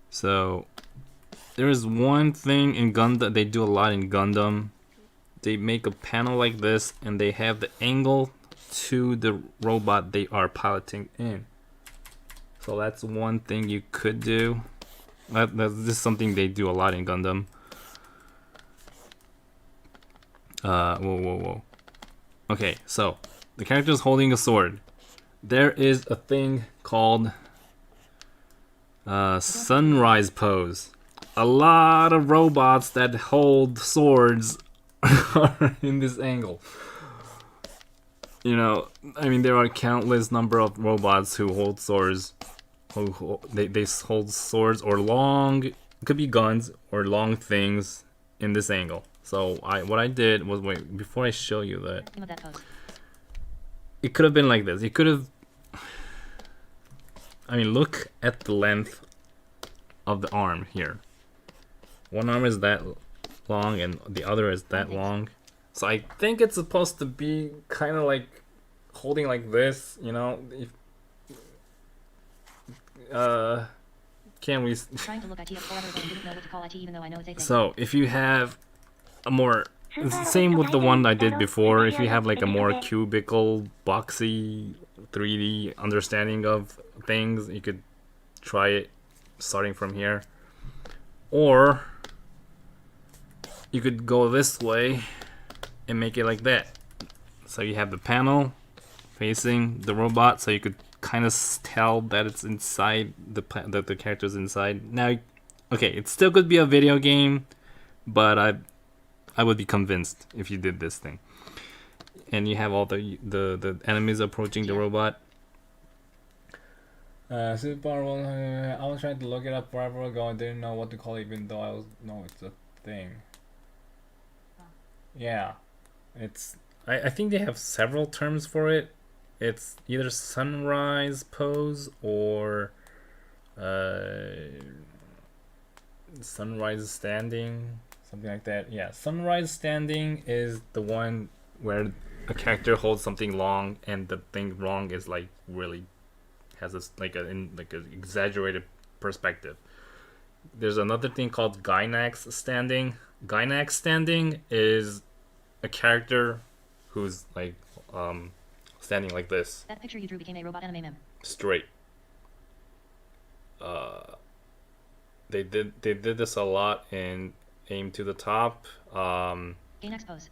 So there is one thing in Gundam, they do a lot in Gundam. They make a panel like this and they have the angle to the robot they are piloting in. So that's one thing you could do. This is something they do a lot in Gundam. Whoa. Okay, so the character is holding a sword. There is a thing called sunrise pose. A lot of robots that hold swords are in this angle. You know, I mean, there are countless number of robots who hold swords. They hold swords or long, it could be guns or long things in this angle. So what I did was, wait, before I show you that, it could have been like this. It could have, I mean, look at the length of the arm here. One arm is that long and the other is that long. So I think it's supposed to be kind of like holding like this, you know. Can we? Trying to look IT up forever, but I didn't know what to call IT, even though I know it's a thing. So if you have a more, same with the one I did before. If you have like a more cubical, boxy, 3D understanding of things, you could try it starting from here, or you could go this way and make it like that. So you have the panel facing the robot, so you could kind of tell that it's inside that the character's inside. Now, okay, it still could be a video game, but I would be convinced if you did this thing. And you have all the enemies approaching the robot. Super. Well, I was trying to look it up forever ago. I didn't know what to call it, even though I know it's a thing. Yeah, it's. I think they have several terms for it. It's either sunrise pose or sunrise standing, something like that. Yeah, sunrise standing is the one where a character holds something long and the thing long is like really has this like an exaggerated perspective. there's another thing called Gynax standing. Gynax standing is a character who's like standing like this, That picture you drew became a robot anime meme. straight. They did this a lot in Aim to the Top. Gainax pose.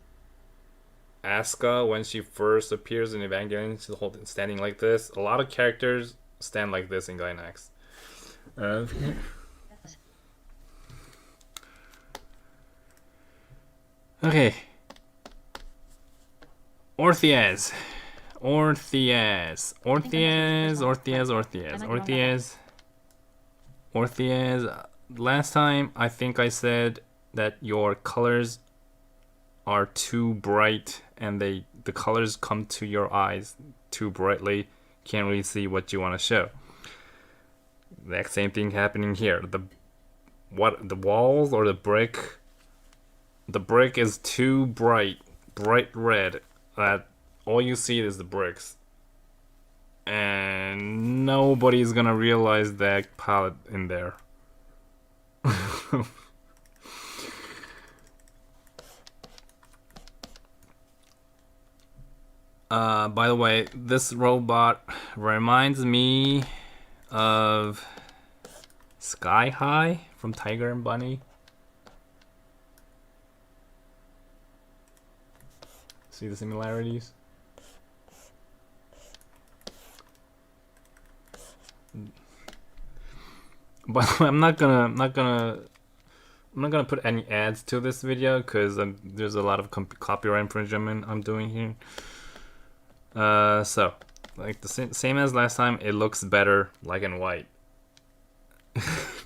Asuka, when she first appears in Evangelion, she's standing like this. A lot of characters stand like this in Gynax. Okay. Orthias. Last time, I think I said that your colors are too bright and the colors come to your eyes too brightly. Can't really see what you want to show. The exact same thing happening here. The walls or the brick? The brick is too bright red, that all you see is the bricks. And nobody's gonna realize that palette in there. By the way, this robot reminds me of Sky High from Tiger and Bunny. See the similarities? But I'm not gonna put any ads to this video because there's a lot of copyright infringement I'm doing here. So like the same as last time, it looks better black and white. Because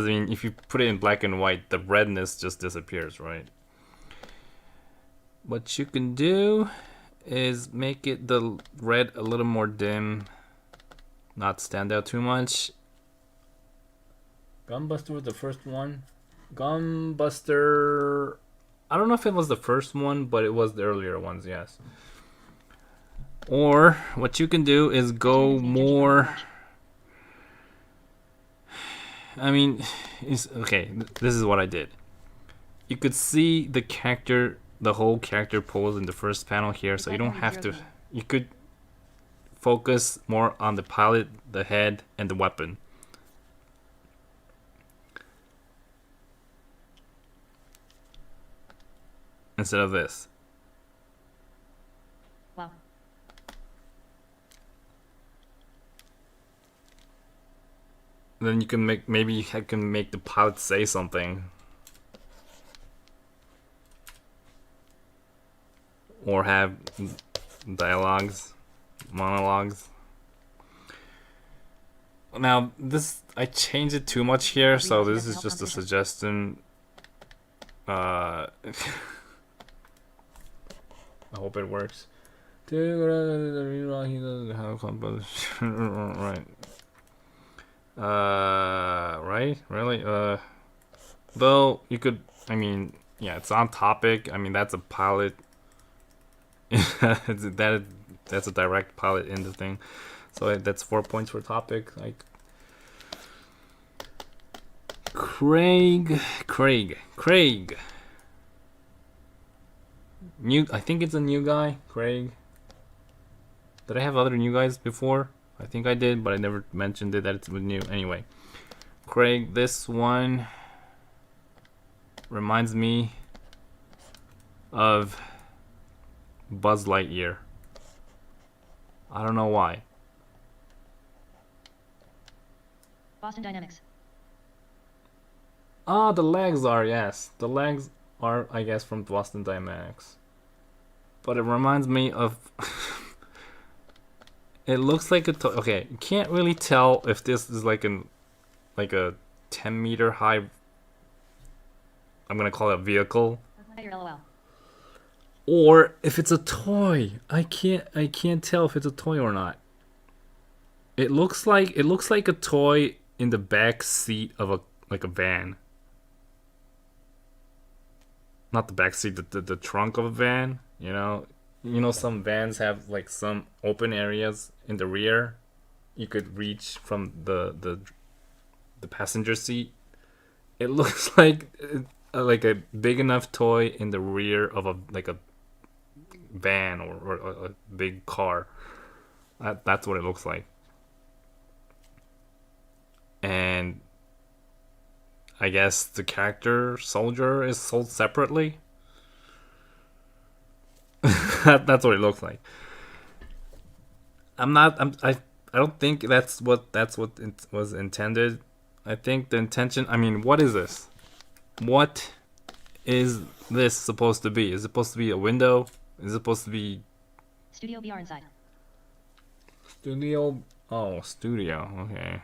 I mean, if you put it in black and white, the redness just disappears, right? What you can do is make it the red a little more dim, not stand out too much. Gunbuster was the first one. Gunbuster, I don't know if it was the first one, but it was the earlier ones, yes. Or what you can do is go more. I mean, okay, this is what I did. You could see the character, the whole character pose in the first panel here, so you don't have to. You could focus more on the pilot, the head, and the weapon. Instead of this. Wow. Then you can maybe I can make the pilot say something. Or have dialogues, monologues. Now this, I changed it too much here, so this is just a suggestion. I hope it works. Right. Right? Really? Though you could, I mean, yeah, it's on topic. I mean, that's a pilot. That's a direct pilot in the thing. So that's 4 points for topic. Like Craig. New, I think it's a new guy, Craig. Did I have other new guys before? I think I did, but I never mentioned it that it's new. Anyway, Craig, this one reminds me of Buzz Lightyear. I don't know why. Boston Dynamics. Ah, the legs are, yes. The legs are, I guess, from Boston Dynamics. But it reminds me of... It looks like a... Okay, you can't really tell if this is like a 10-meter high... I'm gonna call it a vehicle. LOL. Or if it's a toy. I can't tell if it's a toy or not. It looks like a toy in the back seat of a van. Not the back seat, the trunk of a van, you know. You know, some vans have like some open areas in the rear. You could reach from the the passenger seat. It looks like a big enough toy in the rear of a van or a big car. That's what it looks like. And I guess the character soldier is sold separately. That's what it looks like. I don't think that's what it was intended. I think the intention. I mean, what is this? What is this supposed to be? Is it supposed to be a window? Is it supposed to be Studio BR inside. studio? Oh, studio. Okay.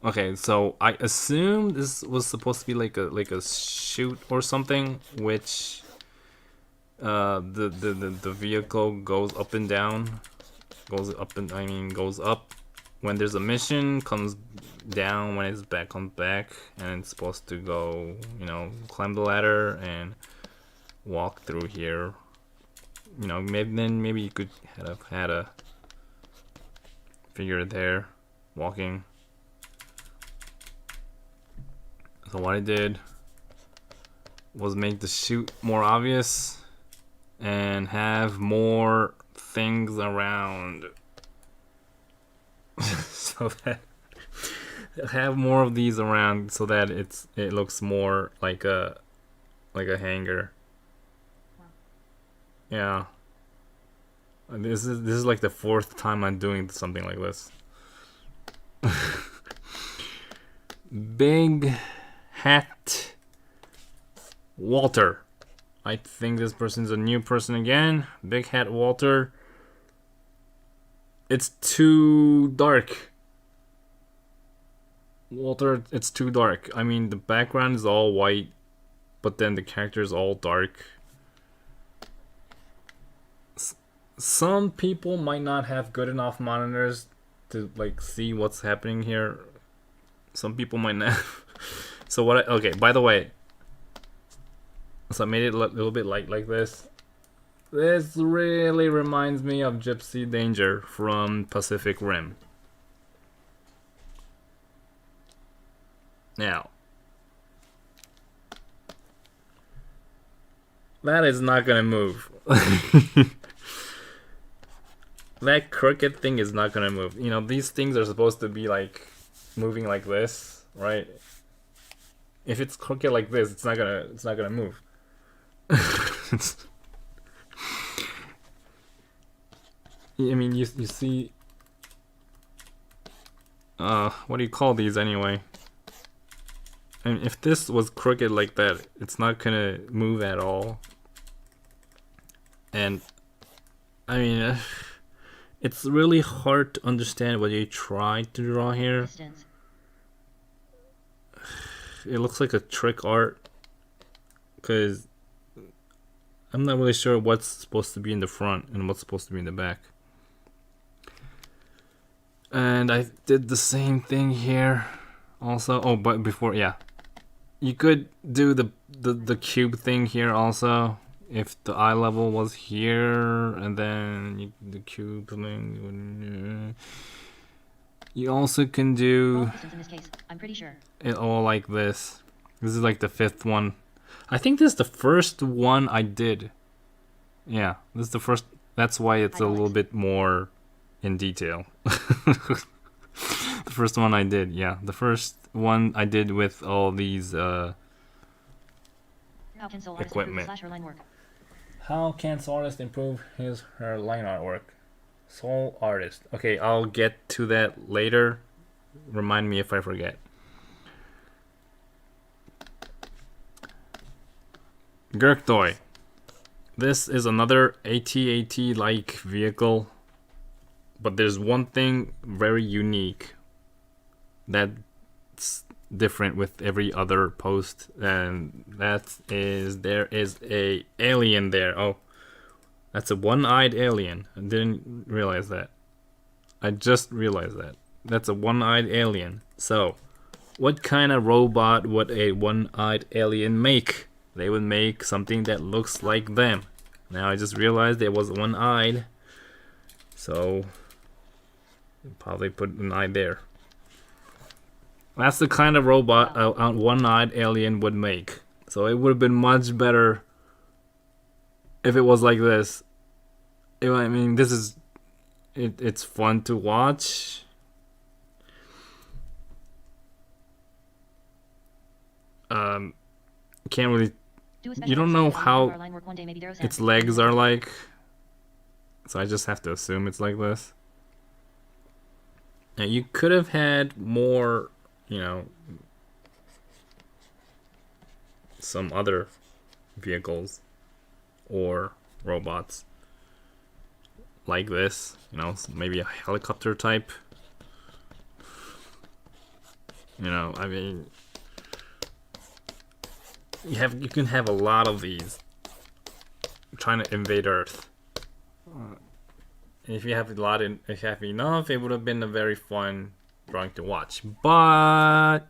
Okay, so I assume this was supposed to be like a shoot or something, which the vehicle goes up and down, goes up when there's a mission, comes down when it's back, comes back, and it's supposed to go, climb the ladder and walk through here. Maybe you could have had a figure there walking. So what I did was make the chute more obvious and have more things around. So that have more of these around so that it looks more like a hangar. Yeah. This is like the 4th time I'm doing something like this. Big Hat Walter. I think this person's a new person again. Big Hat Walter. It's too dark. Walter, it's too dark. I mean, the background is all white, but then the character is all dark. Some people might not have good enough monitors to see what's happening here. Some people might not. So okay, by the way, so I made it a little bit light like this. This really reminds me of Gypsy Danger from Pacific Rim. Now, that is not gonna move. That crooked thing is not gonna move. These things are supposed to be moving like this, right? If it's crooked like this, it's not gonna move. I mean, you see, what do you call these anyway? I mean, if this was crooked like that, it's not gonna move at all. And I mean, it's really hard to understand what you tried to draw here. Distance. It looks like a trick art, because I'm not really sure what's supposed to be in the front and what's supposed to be in the back. And I did the same thing here also. Oh, but before, yeah, you could do the cube thing here also. If the eye level was here and then the cube thing, you also can do In this case, I'm pretty sure. it all like this. This is like the 5th one. I think this is the first one I did. Yeah, this is the first. That's why it's a little bit more in detail. The first one I did, yeah. The first one I did with all these equipment. How can Soul Artist improve her line artwork? Soul Artist. Okay, I'll get to that later. Remind me if I forget. Gurktoy. This is another AT-AT like vehicle, but there's one thing very unique that's different with every other post, and that is there is a alien there. Oh, that's a one-eyed alien. I didn't realize that. I just realized that. That's a one-eyed alien. So, what kind of robot would a one-eyed alien make? They would make something that looks like them. Now I just realized it was one-eyed, so probably put an eye there. That's the kind of robot a one-eyed alien would make. So it would have been much better if it was like this. I mean, this is... It's fun to watch. Can't really... You don't know how its legs are like. So I just have to assume it's like this. Now you could have had more, you know, some other vehicles or robots like this, you know, maybe a helicopter type. You know, I mean, you can have a lot of these trying to invade Earth. If you have if you have enough, it would have been a very fun drawing to watch. But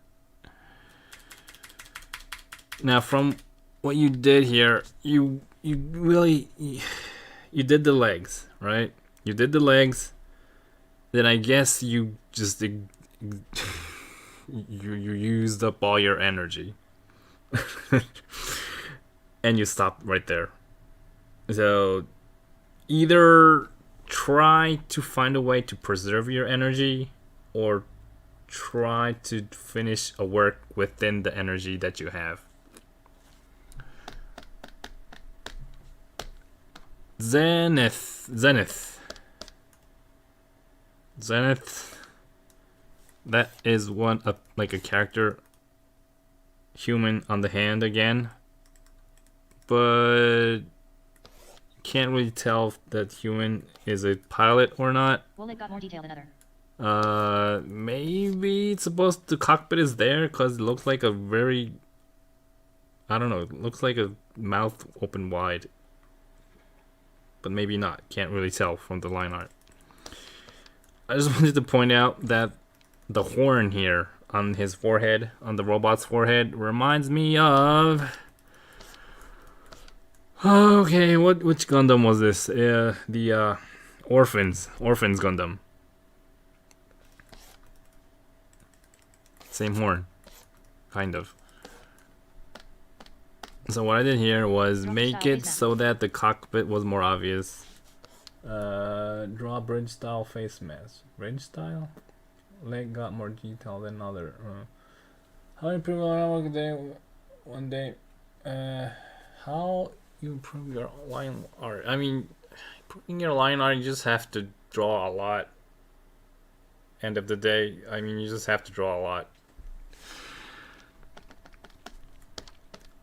now, from what you did here, you really did the legs, right? You did the legs. Then I guess you just you used up all your energy, and you stopped right there. So either try to find a way to preserve your energy, or try to finish a work within the energy that you have. Zenith. That is one of like a character, human on the hand again, but can't really tell if that human is a pilot or not. Well, it got more detail than other. Maybe it's supposed the cockpit is there because it looks like a very, I don't know, it looks like a mouth open wide, but maybe not. Can't really tell from the line art. I just wanted to point out that the horn here on his forehead, on the robot's forehead, reminds me of... Okay, which Gundam was this? The Orphans Gundam. Same horn, kind of. So what I did here was make it so that the cockpit was more obvious. Draw bridge style face mask. Bridge style? Leg got more detail than other. How improve our one day? How you improve your line art? I mean, improving your line art, you just have to draw a lot. End of the day, I mean, you just have to draw a lot.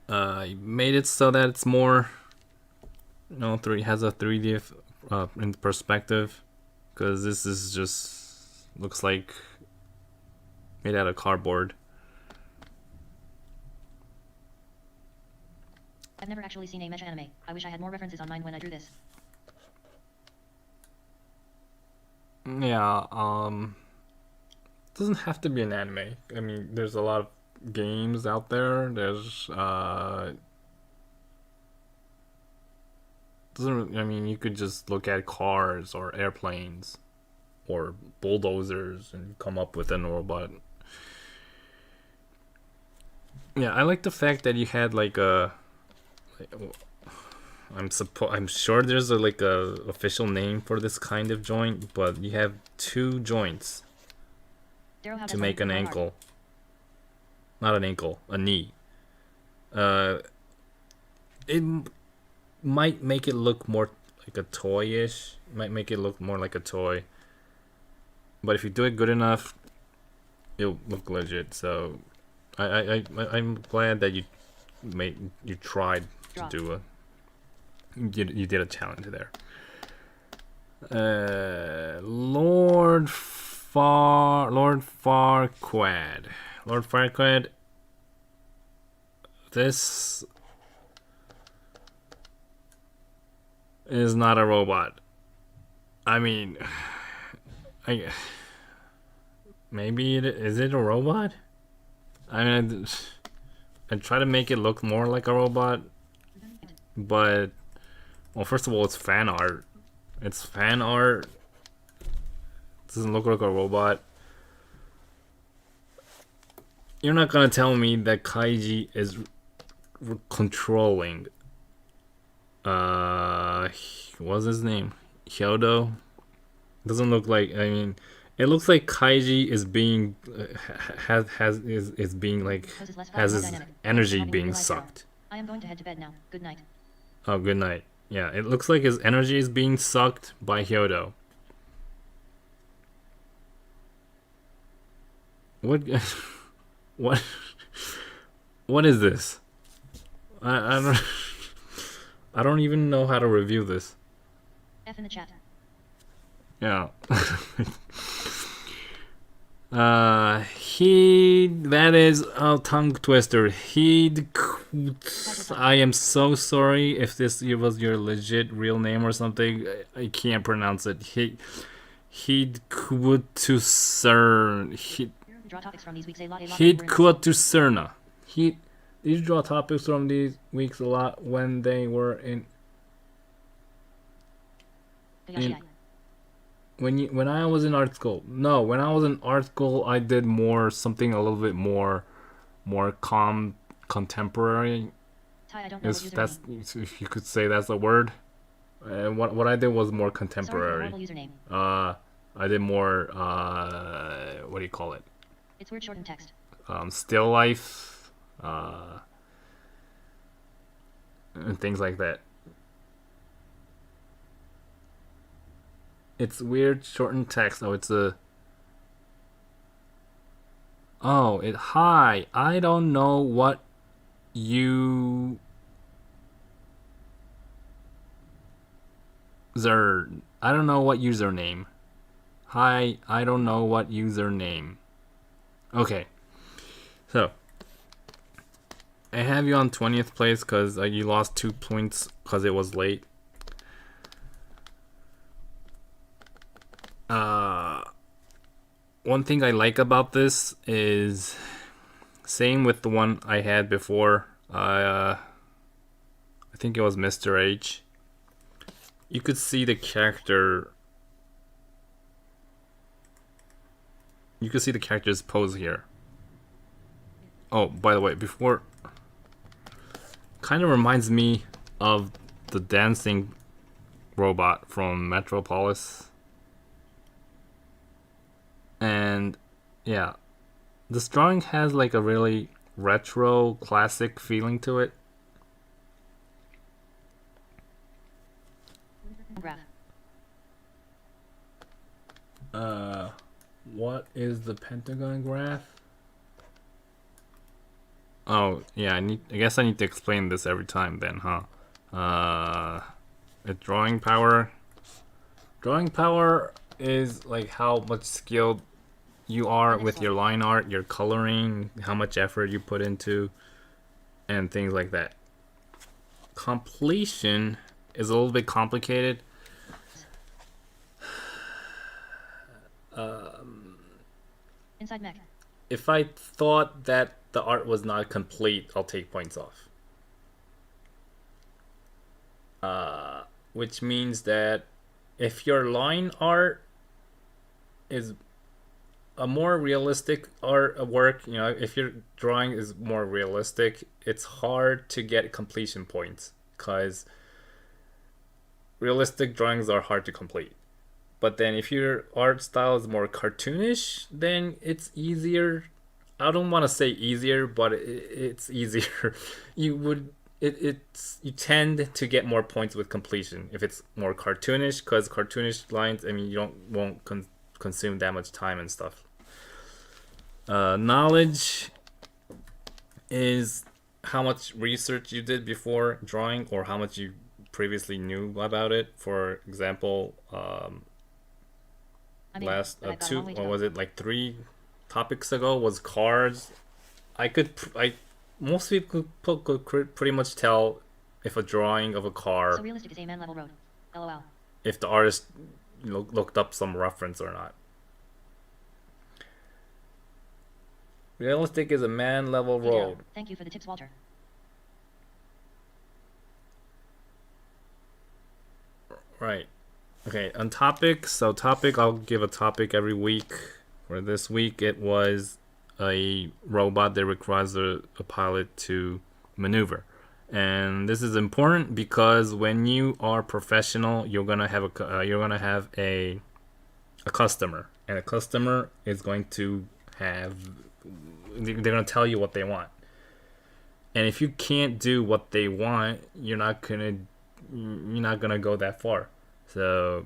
I made it so that it's more, you know, has a 3D in perspective, because this is just looks like made out of cardboard. I've never actually seen a mecha anime. I wish I had more references on mine when I drew this. Yeah, doesn't have to be an anime. I mean, there's a lot of games out there. There's doesn't, I mean, you could just look at cars or airplanes or bulldozers and come up with a robot. Yeah, I like the fact that you had like a I'm sure there's a official name for this kind of joint, but you have two joints to make an ankle. Not an ankle, a knee. It might make it look more like a toy-ish. Might make it look more like a toy. But if you do it good enough, it'll look legit. So I'm glad that you tried to do a you did a challenge there. Lord Farquaad. This is not a robot. I mean, maybe is it a robot? I mean, I try to make it look more like a robot, but well, first of all, it's fan art. It doesn't look like a robot. You're not gonna tell me that Kaiji is controlling. What's his name? Hyodo. Doesn't look like. I mean, it looks like Kaiji is being is being like Poses less has fire, more his dynamic. energy Having being realized error. sucked. I am going to head to bed now. Good night. Oh, good night. Yeah, it looks like his energy is being sucked by Hyodo. What? What? What is this? I don't. I don't even know how to review this. F in the chat. Yeah. That is a tongue twister. I am so sorry if this was your legit real name or something. I can't pronounce it. Draw topics from these weeks a lot. Hidkutuserna. Did you draw topics from these weeks a lot when they were in when I was in art school? No, when I was in art school, I did something a little bit more contemporary. I don't know If you could say that's a word. And what I did was more contemporary. I did more what do you call it? It's word shortened text. Still life, and things like that. It's weird shortened text. Hi. I don't know what you I don't know what username. Hi, I don't know what username. Okay. So, I have you on 20th place because you lost 2 points because it was late. One thing I like about this is same with the one I had before. I think it was Mr. H. You could see the character. You could see the character's pose here. Oh, by the way, before, kind of reminds me of the dancing robot from Metropolis. And yeah, this drawing has like a really retro, classic feeling to it. Graph. What is the pentagon graph? Oh, yeah, I guess I need to explain this every time then, huh? Drawing power. Drawing power is like how much skilled you are with your line art, your coloring, how much effort you put into, and things like that. Completion is a little bit complicated. Inside mech. If I thought that the art was not complete, I'll take points off. Which means that if your line art is a more realistic work, you know, if your drawing is more realistic, it's hard to get completion points because realistic drawings are hard to complete. But then if your art style is more cartoonish, then it's easier. I don't want to say easier, but it's easier. You tend to get more points with completion if it's more cartoonish, because cartoonish lines, I mean, you won't consume that much time and stuff. Knowledge is how much research you did before drawing or how much you previously knew about it. For example, like 3 topics ago was cars. Most people could pretty much tell if a drawing of a car. So realistic is a man level road. LOL. If the artist looked up some reference or not. Realistic is a man level road. Thank you for the tips, Walter. Right. Okay, on topic. So topic, I'll give a topic every week. For this week, it was a robot that requires a pilot to maneuver. And this is important because when you are professional, you're gonna have a customer, and a customer is going to have, they're gonna tell you what they want. And if you can't do what they want, you're not gonna go that far. So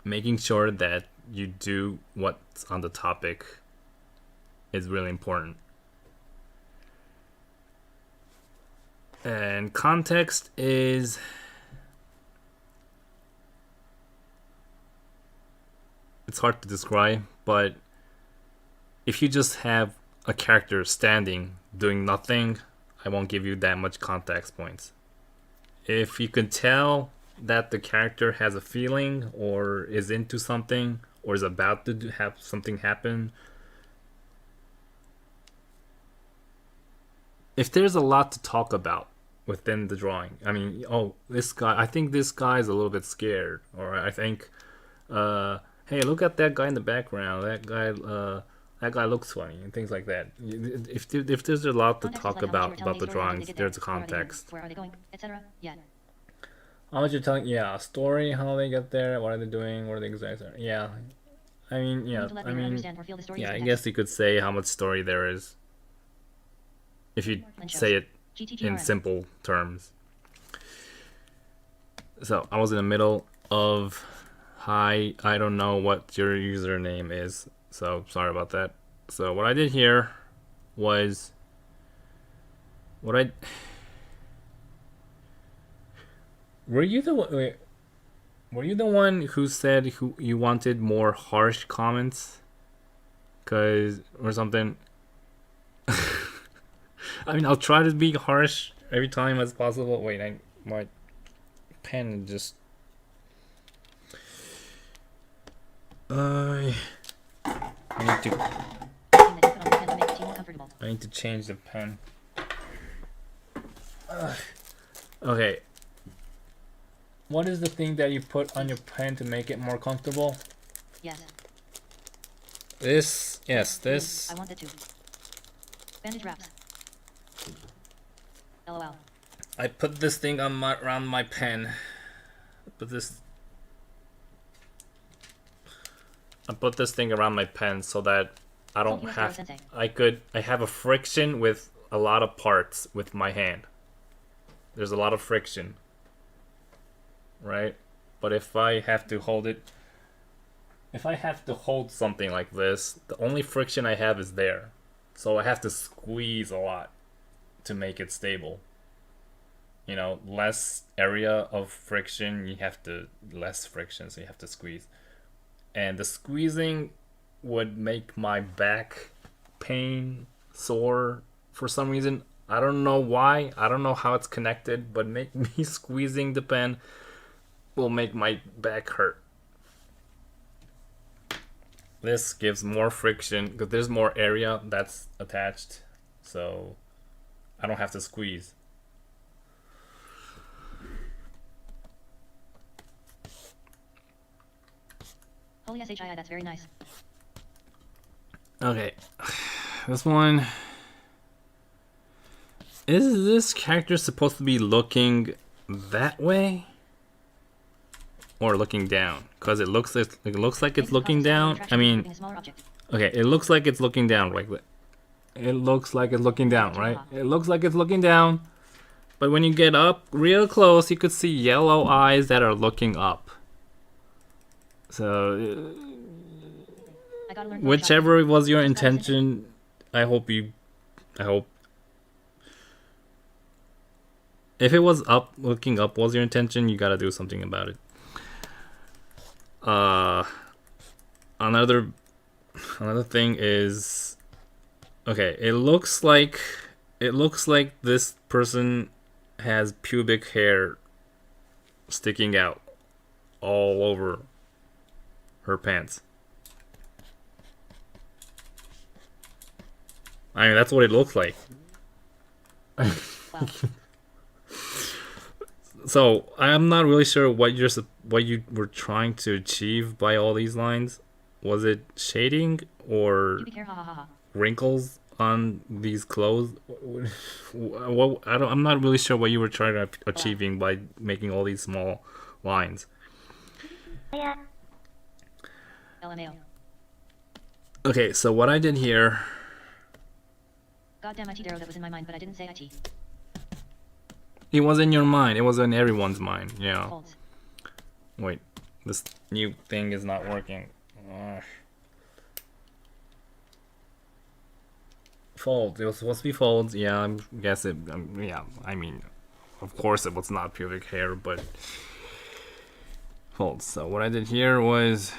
making sure that you do what's on the topic is really important. And context is, it's hard to describe, but if you just have a character standing doing nothing, I won't give you that much context points. If you can tell that the character has a feeling or is into something or is about to have something happen, if there's a lot to talk about within the drawing, I mean, I think this guy is a little bit scared, or I think, hey, look at that guy in the background, that guy looks funny, and things like that. If there's a lot to talk about the drawings, there's a context. Where are they going, etc. Yeah. How much you're telling? Yeah, a story, how they get there, what are they doing, what are the exact? Yeah, I mean, yeah, I guess you could say how much story there is if you say it in simple terms. So I was in the middle of, hi, I don't know what your username is, so sorry about that. So what I did here was were you the one who said you wanted more harsh comments, or something? I mean, I'll try to be harsh every time as possible. Wait, my pen just. I need to change the pen. Okay. What is the thing that you put on your pen to make it more comfortable? Yes. This. Yes, this. I want it to. Bandage wraps. LOL. I put this thing around my pen. I put this thing around my pen so that I don't have. I have a friction with a lot of parts with my hand. There's a lot of friction. Right? But if I have to hold something like this, the only friction I have is there. So I have to squeeze a lot to make it stable. You know, less area of friction, less friction, so you have to squeeze. And the squeezing would make my back pain sore for some reason. I don't know why. I don't know how it's connected, but me squeezing the pen will make my back hurt. This gives more friction because there's more area that's attached, so I don't have to squeeze. Holy SHI, that's very nice. Okay, this one. Is this character supposed to be looking that way? Or looking down, because it looks like it's looking down. I mean, okay, it looks like it's looking down, like it looks like it's looking down, right? It looks like it's looking down, but when you get up real close, you could see yellow eyes that are looking up. So, whichever was your intention, I hope. If it was looking up was your intention, you gotta do something about it. Another thing is, okay, it looks like this person has pubic hair sticking out all over her pants. I mean, that's what it looks like. Wow. So I'm not really sure what you were trying to achieve by all these lines. Was it shading or Pubic hair, ha ha ha ha. wrinkles on these clothes? What I'm not really sure what you were trying to achieving by making all these small lines. や LMAO. Okay, so what I did here, Goddamn IT Darrow, that was in my mind, but I didn't say IT. it was in your mind. It was in everyone's mind. Yeah. Folds. Wait, this new thing is not working. Ugh. Folds. It was supposed to be folds. Yeah, I guess it. Yeah, I mean, of course it was not pubic hair, but folds. So what I did here was,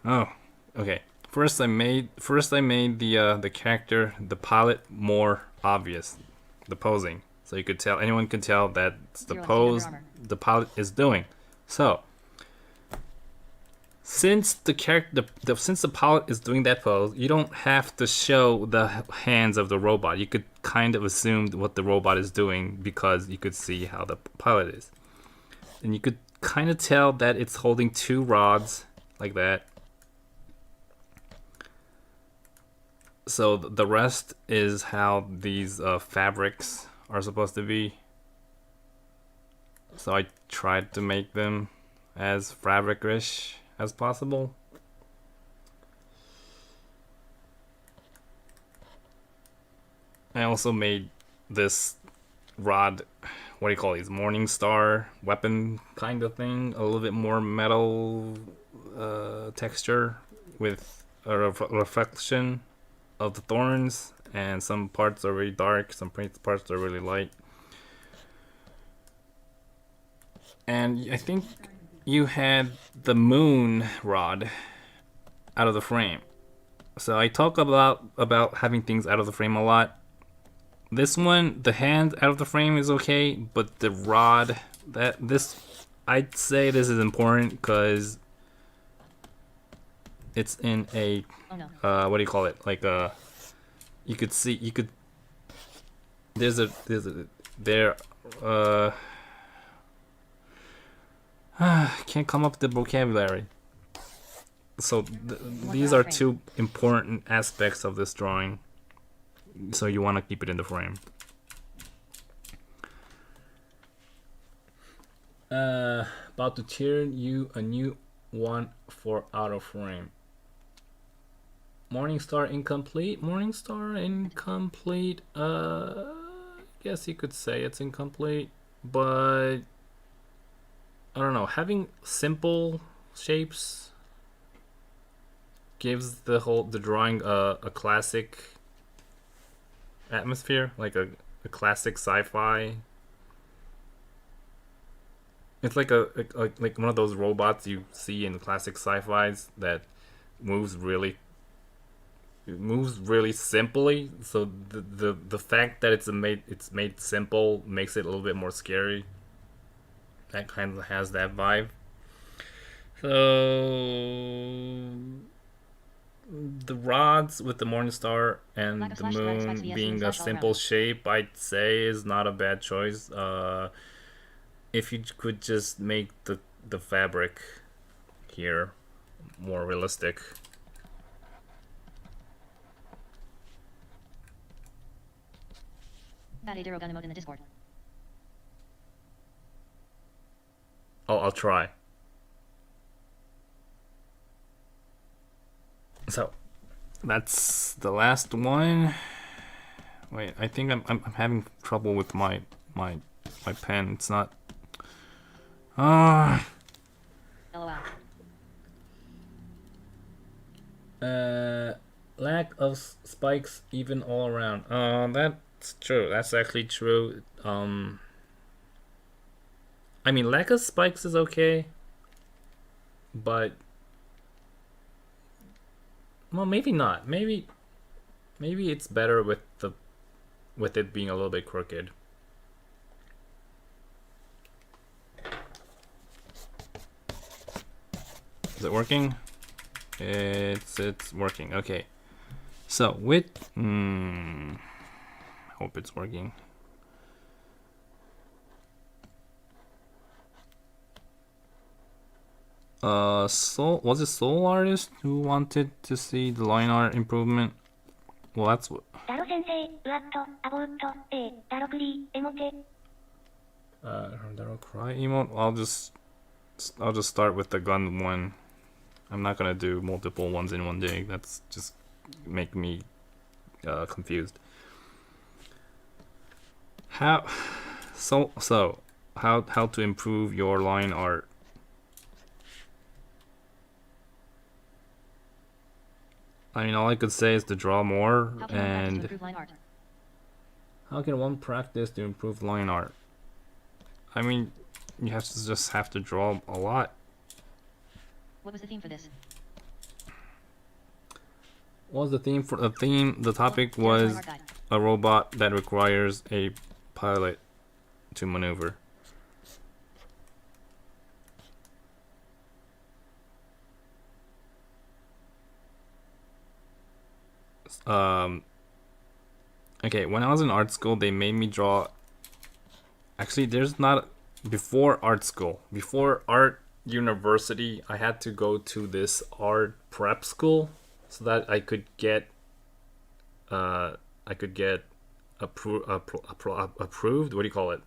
oh, okay. First I made the character, the pilot, more obvious, the posing, so you could tell, anyone could tell that the Zero, pose Under Armour. the pilot is doing. So since the character, since the pilot is doing that pose, you don't have to show the hands of the robot. You could kind of assume what the robot is doing because you could see how the pilot is, and you could kind of tell that it's holding two rods like that. So the rest is how these fabrics are supposed to be. So I tried to make them as fabric-ish as possible. I also made this rod, what do you call these, Morning Star weapon kind of thing, a little bit more metal texture with a reflection of the thorns, and some parts are really dark, some parts are really light. And I think you had the moon rod out of the frame. So I talk about having things out of the frame a lot. This one, the hand out of the frame is okay, but the rod, I'd say this is important because it's in a, Oh no. what do you call it? Like you could see, can't come up with the vocabulary. So these are two important aspects of this drawing. So you want to keep it in the frame. About to turn you a new one for out of frame. Morningstar incomplete. Morningstar incomplete. Guess you could say it's incomplete, but I don't know. Having simple shapes gives the drawing a classic atmosphere, like a classic sci-fi. It's like like one of those robots you see in classic sci-fis that moves really simply. So the fact that it's made simple makes it a little bit more scary. That kind of has that vibe. So the rods with the Morningstar and the moon being a simple shape, I'd say is not a bad choice. If you could just make the fabric here more realistic. Bad Adaro gun emote in the Discord. Oh, I'll try. So that's the last one. Wait, I think I'm having trouble with my pen. It's not. LOL. Lack of spikes even all around. That's true. That's actually true. I mean, lack of spikes is okay, but well, maybe not. Maybe it's better with it being a little bit crooked. Is it working? It's working. Okay. So with hope it's working. Soul, was it Soul Artist who wanted to see the line art improvement? Well, that's what. タロ先生、ブアット、アボーット、タロクリー、エモテ。That'll cry emote. I'll just start with the gun one. I'm not gonna do multiple ones in one day. That's just make me confused. How how to improve your line art? I mean, all I could say is to draw more. How can one practice to And improve line art? how can one practice to improve line art? I mean, you just have to draw a lot. What was the theme for this? What was the theme for the theme? The topic There's line was art guide. a robot that requires a pilot to maneuver. Okay, when I was in art school, they made me draw. Actually, there's not before art school. Before art university, I had to go to this art prep school so that I could get approved. What do you call it?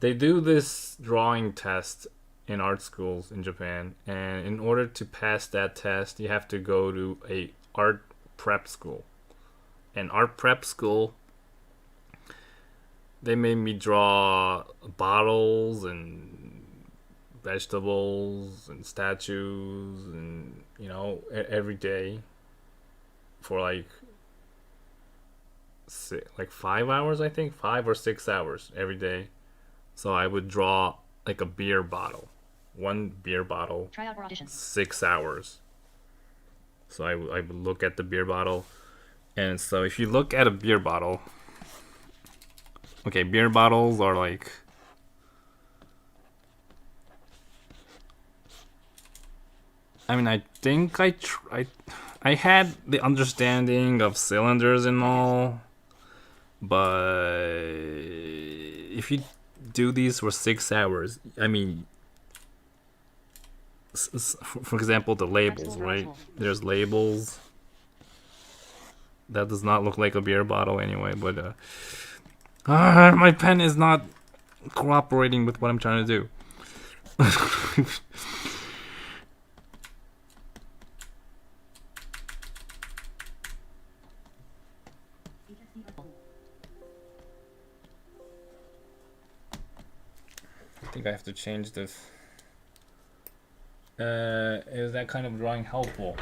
They do this drawing test in art schools in Japan, and in order to pass that test, you have to go to a art prep school. And art prep school, they made me draw bottles and vegetables and statues and every day for like 5 hours, I think 5 or 6 hours every day. So I would draw like a beer bottle, one beer bottle, Try out or audition. 6 hours. So I would look at the beer bottle, and so if you look at a beer bottle, okay, beer bottles are like, I mean, I think I had the understanding of cylinders and all, but if you do these for 6 hours, I mean, for example, the labels, right? There's labels. That does not look like a beer bottle anyway, but my pen is not cooperating with what I'm trying to do. I think I have to change this. Is that kind of drawing helpful?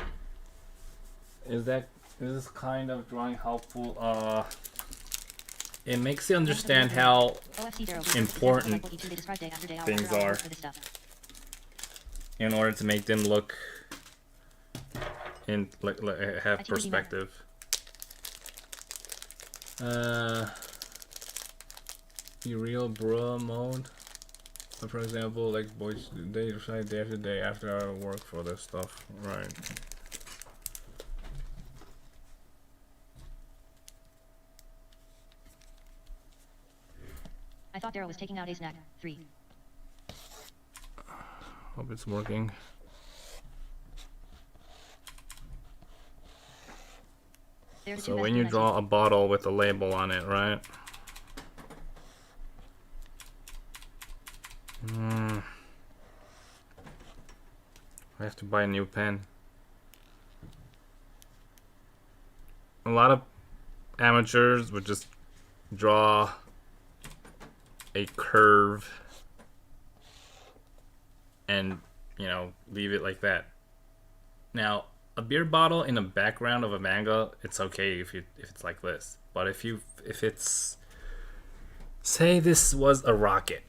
Is this kind of drawing helpful? It makes you understand how important things are in order to make them look in like have perspective. The real bro mode. For example, like boys, they decide day after day after I work for this stuff, right? I thought Daryl was taking out a snack. 3. Hope it's working. So when you draw a bottle with a label on it, right? I have to buy a new pen. A lot of amateurs would just draw a curve and leave it like that. Now, a beer bottle in the background of a manga, it's okay if it's like this. But if it's, say this was a rocket,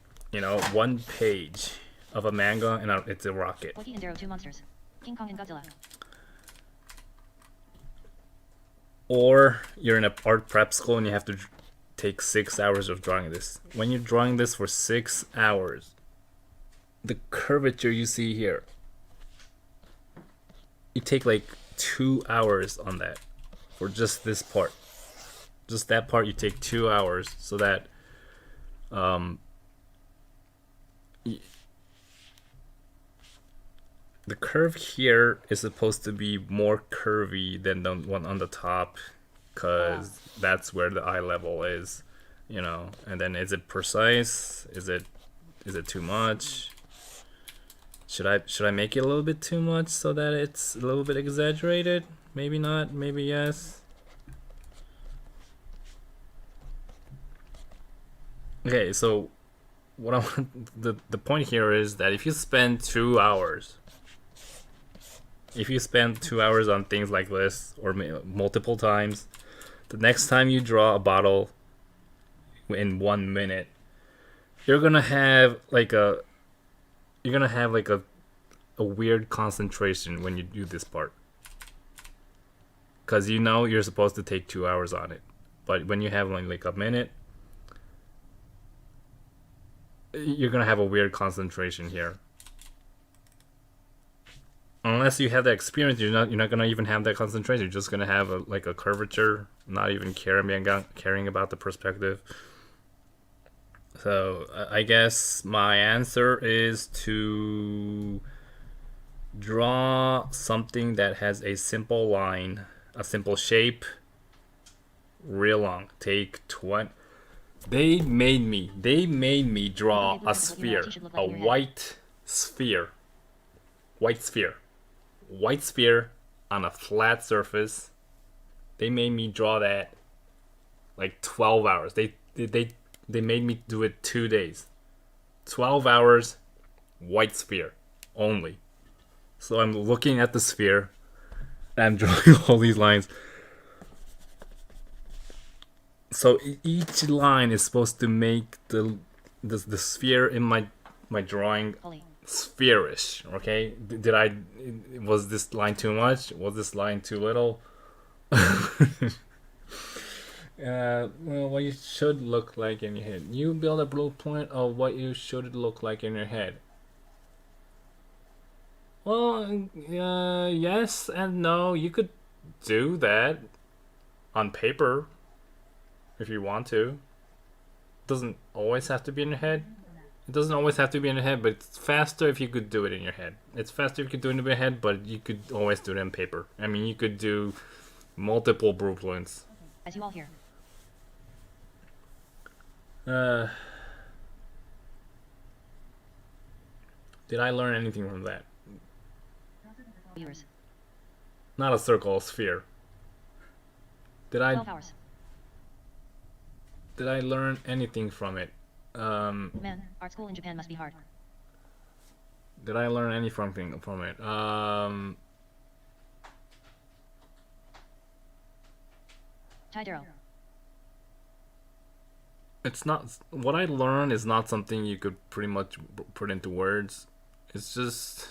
one page of a manga and it's a rocket. Waki and Darrow, 2 monsters. King Kong and Godzilla. Or you're in an art prep school and you have to take 6 hours of drawing this. When you're drawing this for 6 hours, the curvature you see here, you take like 2 hours on that for just this part. Just that part, you take 2 hours so that the curve here is supposed to be more curvy than the one on the top, because that's where the eye level is, you know. And then is it precise? Is it too much? Should I make it a little bit too much so that it's a little bit exaggerated? Maybe not, maybe yes. Okay, so what I want, the point here is that if you spend 2 hours, if you spend 2 hours on things like this, or multiple times, the next time you draw a bottle in 1 minute, you're gonna have like a weird concentration when you do this part, because you know you're supposed to take 2 hours on it, but when you have like a minute, you're gonna have a weird concentration here. Unless you have that experience, you're not gonna even have that concentration. You're just gonna have a curvature, not even caring about the perspective. So I guess my answer is to draw something that has a simple line, a simple shape, real long. Take 20. They made me draw a sphere, a white sphere. White sphere on a flat surface. They made me draw that like 12 hours. They made me do it 2 days. 12 hours, white sphere only. So I'm looking at the sphere and I'm drawing all these lines. So each line is supposed to make the sphere in my drawing spherish. Okay, was this line too much? Was this line too little? Well, what you should look like in your head. You build a blueprint of what you should look like in your head. Well, yes and no. You could do that on paper if you want to. It doesn't always have to be in your head. It doesn't always have to be in your head, but it's faster if you could do it in your head. It's faster if you could do it in your head, but you could always do it on paper. I mean, you could do multiple blueprints. As you all hear. Did I learn anything from that? Viewers. Not a circle, a sphere. Did I 12 hours. learn anything from it? Man, art school in Japan must be hard. Did I learn anything from it? Tidero. It's not, what I learned is not something you could pretty much put into words. It's just,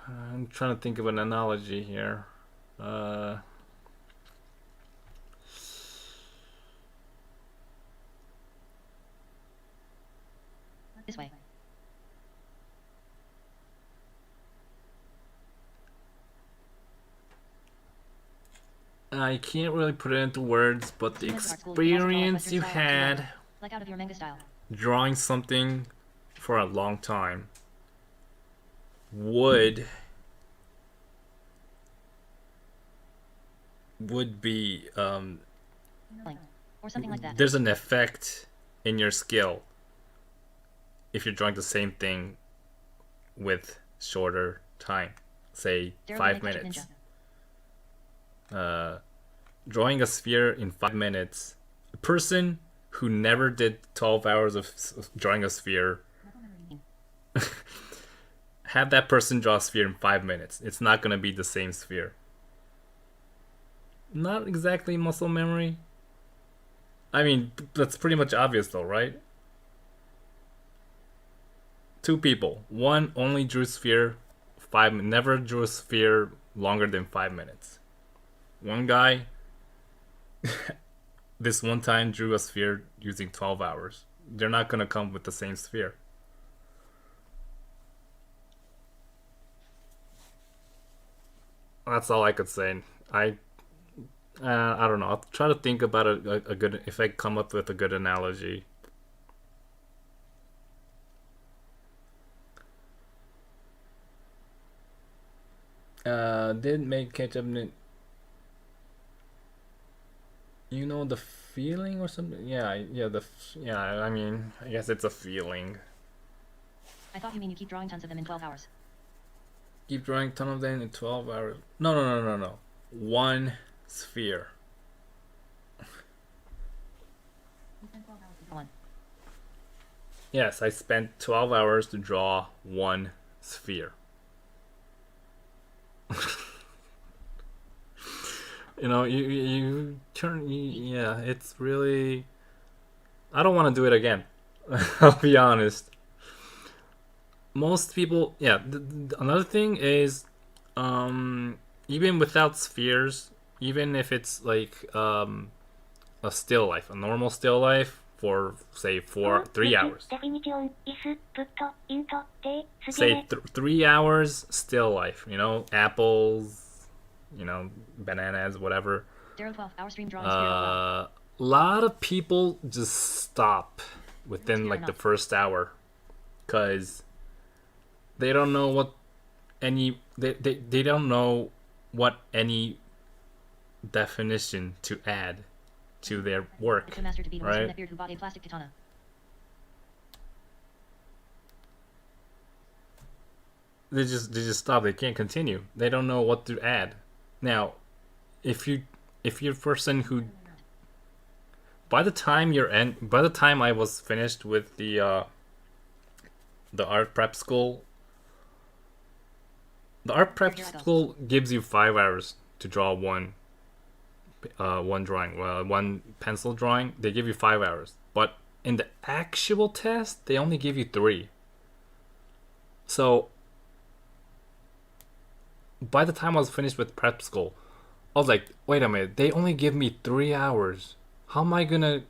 I'm trying to think of an analogy here. This way. I can't really put it into words, but the experience you had Like out of your manga style. drawing something for a long time would be Or something like that. there's an effect in your skill if you're drawing the same thing with shorter time, say 5 minutes. Drawing a sphere in 5 minutes, a person who never did 12 hours of drawing a sphere, have that person draw a sphere in 5 minutes. It's not going to be the same sphere. Not exactly muscle memory. I mean, that's pretty much obvious though, right? 2 people. One only drew sphere, never drew a sphere longer than 5 minutes. One guy, this one time drew a sphere using 12 hours. They're not gonna come with the same sphere. That's all I could say. I don't know. I'll try to think about a good, if I come up with a good analogy. Did make ketchup. You know the feeling or something? Yeah. I mean, I guess it's a feeling. I thought you mean you keep drawing tons of them in 12 hours. Keep drawing ton of them in 12 hours. No. One sphere. One. Yes, I spent 12 hours to draw one sphere. You turn. Yeah, it's really. I don't want to do it again. I'll be honest. Most people, yeah. Another thing is, even without spheres, even if it's like a still life, a normal still life for say 3 hours. Say 3 hours still life. Apples, bananas, whatever. 12-hour stream drawing A lot of people just stop within like the first hour, cause they don't know what they don't know what any definition to add to their work, right? who bought a plastic katana. They just stop. They can't continue. They don't know what to add. Now, if you're a person who, by the time I was finished with the art prep school, the art prep school gives you 5 hours to draw one drawing. Well, one pencil drawing. They give you 5 hours, but in the actual test, they only give you 3. So by the time I was finished with prep school, I was like, wait a minute, they only give me 3 hours. How am I gonna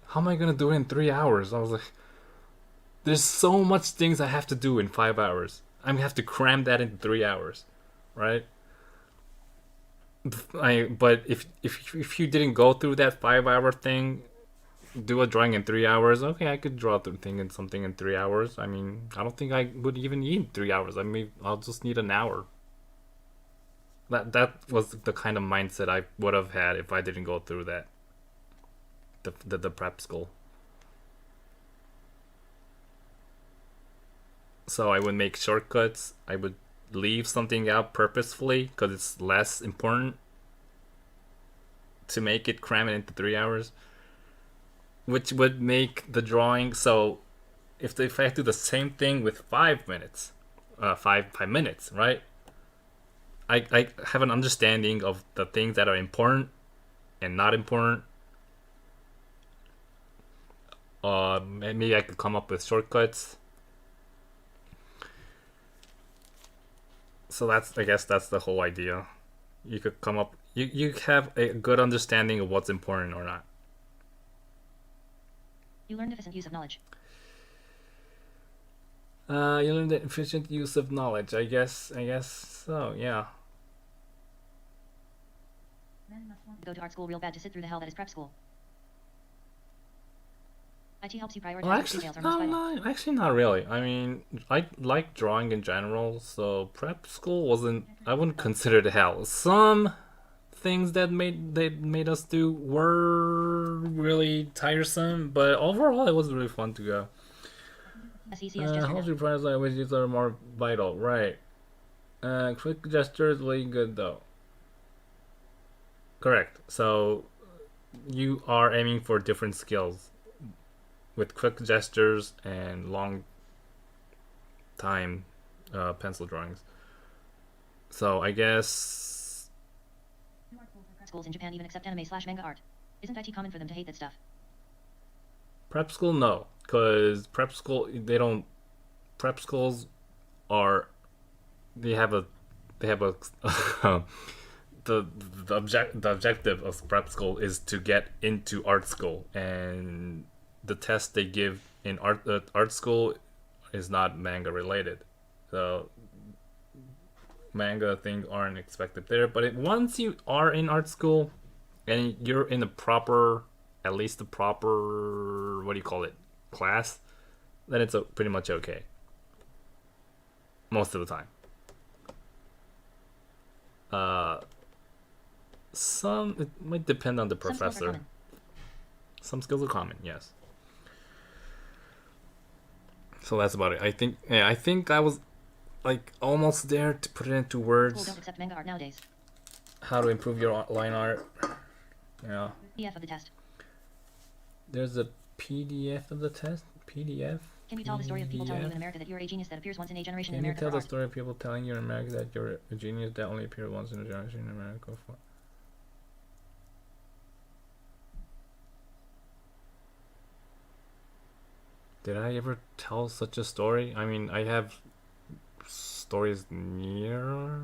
do it in 3 hours? I was like, there's so much things I have to do in 5 hours. I'm gonna have to cram that into 3 hours, right? But if you didn't go through that 5 hour thing, do a drawing in 3 hours. Okay, I could draw something in 3 hours. I mean, I don't think I would even need 3 hours. I mean, I'll just need an hour. That was the kind of mindset I would have had if I didn't go through that. The prep school. So I would make shortcuts. I would leave something out purposefully because it's less important to make it cram it into 3 hours, which would make the drawing. So if I do the same thing with 5 minutes, 5 minutes, right? I have an understanding of the things that are important and not important. Maybe I could come up with shortcuts. So I guess that's the whole idea. You could come up. You have a good understanding of what's important or not. You learned efficient use of knowledge. You learned the efficient use of knowledge. I guess so. Yeah. Go to art school real bad to sit through the hell that is prep school. IT helps you prioritize Well, actually, details are most vital. no, actually not really. I mean, I like drawing in general, so prep school wasn't. I wouldn't consider it hell. Some things that made us do were really tiresome, but overall, it was really fun to go. How to prioritize which use are more vital, right? Quick gestures really good though. Correct. So you are aiming for different skills with quick gestures and long time pencil drawings. So I guess schools in Japan even accept anime/manga art. Isn't IT common for them to hate that stuff? prep school, no, because prep school they don't. Prep schools are they have a the objective of prep school is to get into art school, and the test they give in art school is not manga related. So manga things aren't expected there. But once you are in art school and you're in the proper, at least the proper, what do you call it, class, then it's pretty much okay. Most of the time. It might depend on the professor. Some skills are common, yes. So that's about it. I think I was like almost there to put it into words. Schools don't accept manga art nowadays. How to improve your line art. Yeah. PDF of the test. There's a PDF of the test. PDF. Can you tell the story of people telling you in America that you're a genius that appears once in a generation in Can you America? tell for the art? story of people telling you in America that you're a genius that only appeared once in a generation in America? For Did I ever tell such a story? I mean, I have stories near.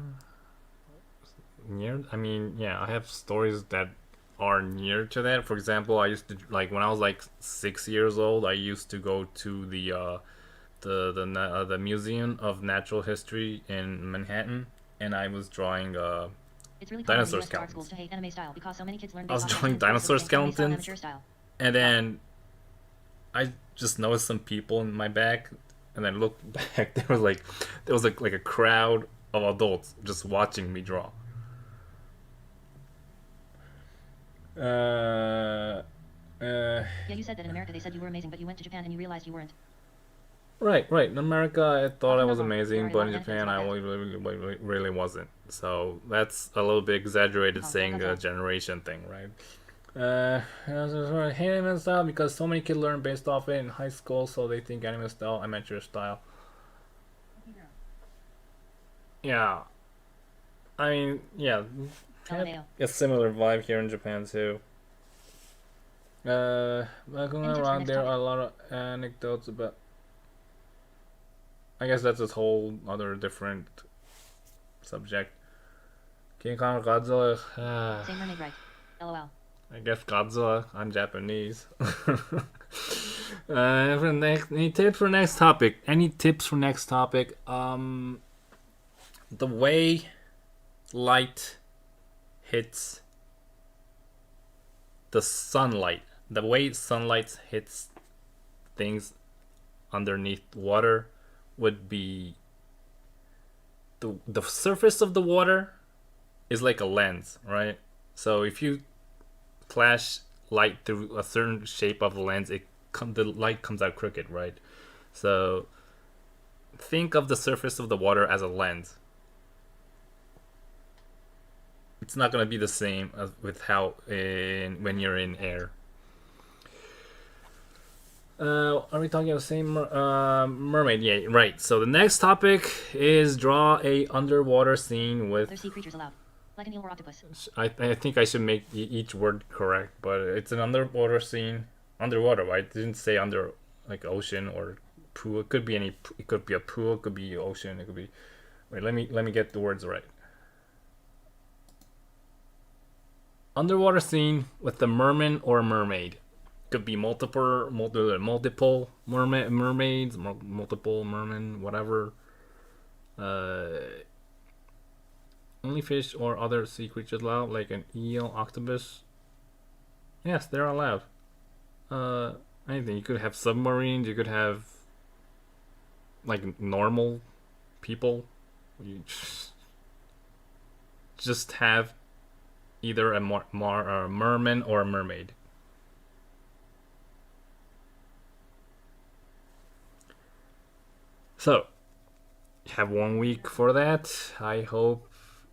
I mean, yeah, I have stories that are near to that. For example, I used to like when I was like 6 years old. I used to go to the Museum of Natural History in Manhattan, and I was drawing It's really dinosaur common in US art schools skeletons. to hate anime style because so many kids learn I was based off drawing anime dinosaur courses against anime skeletons, style, amateur style. and then I just noticed some people in my back, and then looked back. There was like a crowd of adults just watching me draw. Yeah, you said that in America they said you were amazing, but you went to Japan and you realized you weren't. Right. In America, I thought I was There amazing, are a but lot in of Japan, benefits I about really wasn't. So that's a little bit exaggerated, Oh, saying that's a all. generation thing, right? Hate anime style because so many kids learn based off it in high school, so they think anime style, amateur style. Yeah, I mean, yeah, have LMAO. a similar vibe here in Japan too. Going Any tips for around next there topic? are a lot of anecdotes about. I guess that's a whole other different subject. King Kong Godzilla. Same mermaid, right? LOL. I guess Godzilla. I'm Japanese. For next, any tips for next topic? Any tips for next topic? The way light hits the sunlight. The way sunlight hits things underneath water would be the surface of the water is like a lens, right? So if you flash light through a certain shape of the lens, the light comes out crooked, right? So think of the surface of the water as a lens. It's not gonna be the same as with when you're in air. Are we talking about the same mermaid? Yeah, right. So the next topic is draw a underwater scene with. There's sea creatures allowed. Like an eel or octopus. I think I should make each word correct, but it's an underwater scene. Underwater, right? It didn't say under like ocean or pool. It could be any. It could be a pool. It could be ocean. It could be. Wait, let me get the words right. Underwater scene with a merman or mermaid. Could be multiple mermaids, multiple mermen, whatever. Only fish or other sea creatures allowed, like an eel, octopus. Yes, they're allowed. Anything. You could have submarines. You could have like normal people. You just have either a merman or a mermaid. So, you have 1 week for that. I hope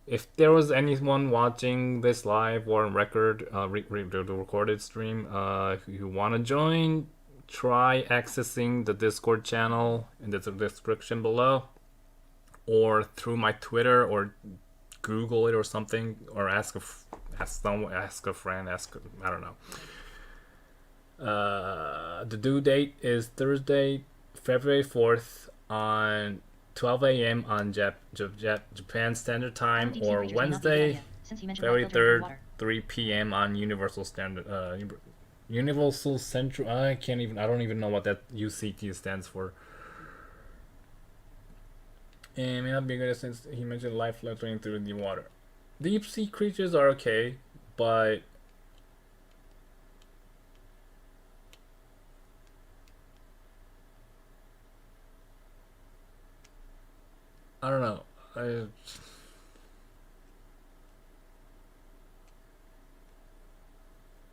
if there was anyone watching this live or on record, the recorded stream, who want to join, try accessing the Discord channel in the description below, or through my Twitter, or Google it or something, or ask a friend, I don't know. The due date is Thursday, February 4th on 12 a.m. on Japan Standard Time, or Wednesday, February 3rd, 3 p.m. on Universal Central. I don't even know what that UCT stands for. And may not be good since he mentioned life fluctuating through the water. Deep sea creatures are okay, but I don't know.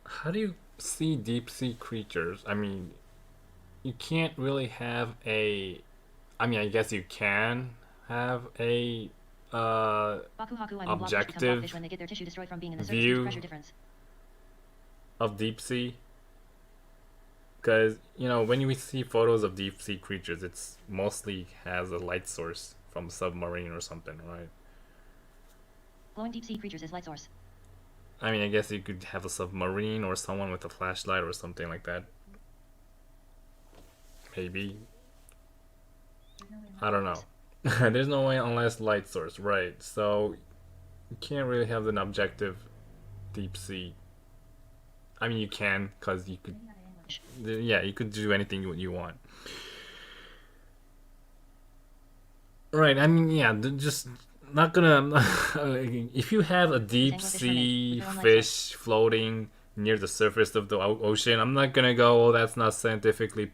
How do you see deep sea creatures? I mean, you can't really have a. I mean, I guess you can have a Baku Haku I mean blobfish become objective blobfish when they get their tissue destroyed from being in the surface due to view pressure difference. of deep sea. Because, you know, when you see photos of deep sea creatures, it's mostly has a light source from a submarine or something, right? Glowing deep sea creatures is light source. I mean, I guess you could have a submarine or someone with a flashlight or something like that. Maybe. I don't know. There's no way unless light source, right? So you can't really have an objective deep sea. I mean, you can, because you could. Yeah, you could do anything you want. Right. I mean, yeah. Just not gonna. If you have a deep sea fish floating near the surface of the ocean, I'm not gonna go. Oh, that's not scientifically.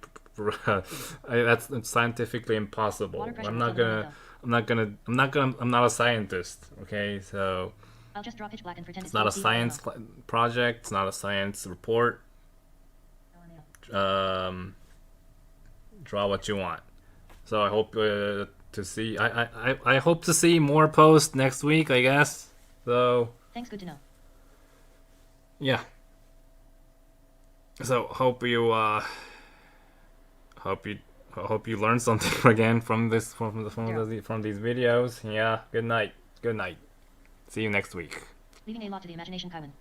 That's scientifically impossible. I'm not gonna. I'm not a scientist. Okay, so. I'll just draw pitch black and pretend It's not a science project. It's not a science report. Draw what you want. So I hope to see. I hope to see more posts next week, I guess. So thanks, good to know. Yeah. So hope you hope you learned something again from these videos. Yeah. Good night. Good night. See you next week. Leaving a lot to the imagination, Kaiwan.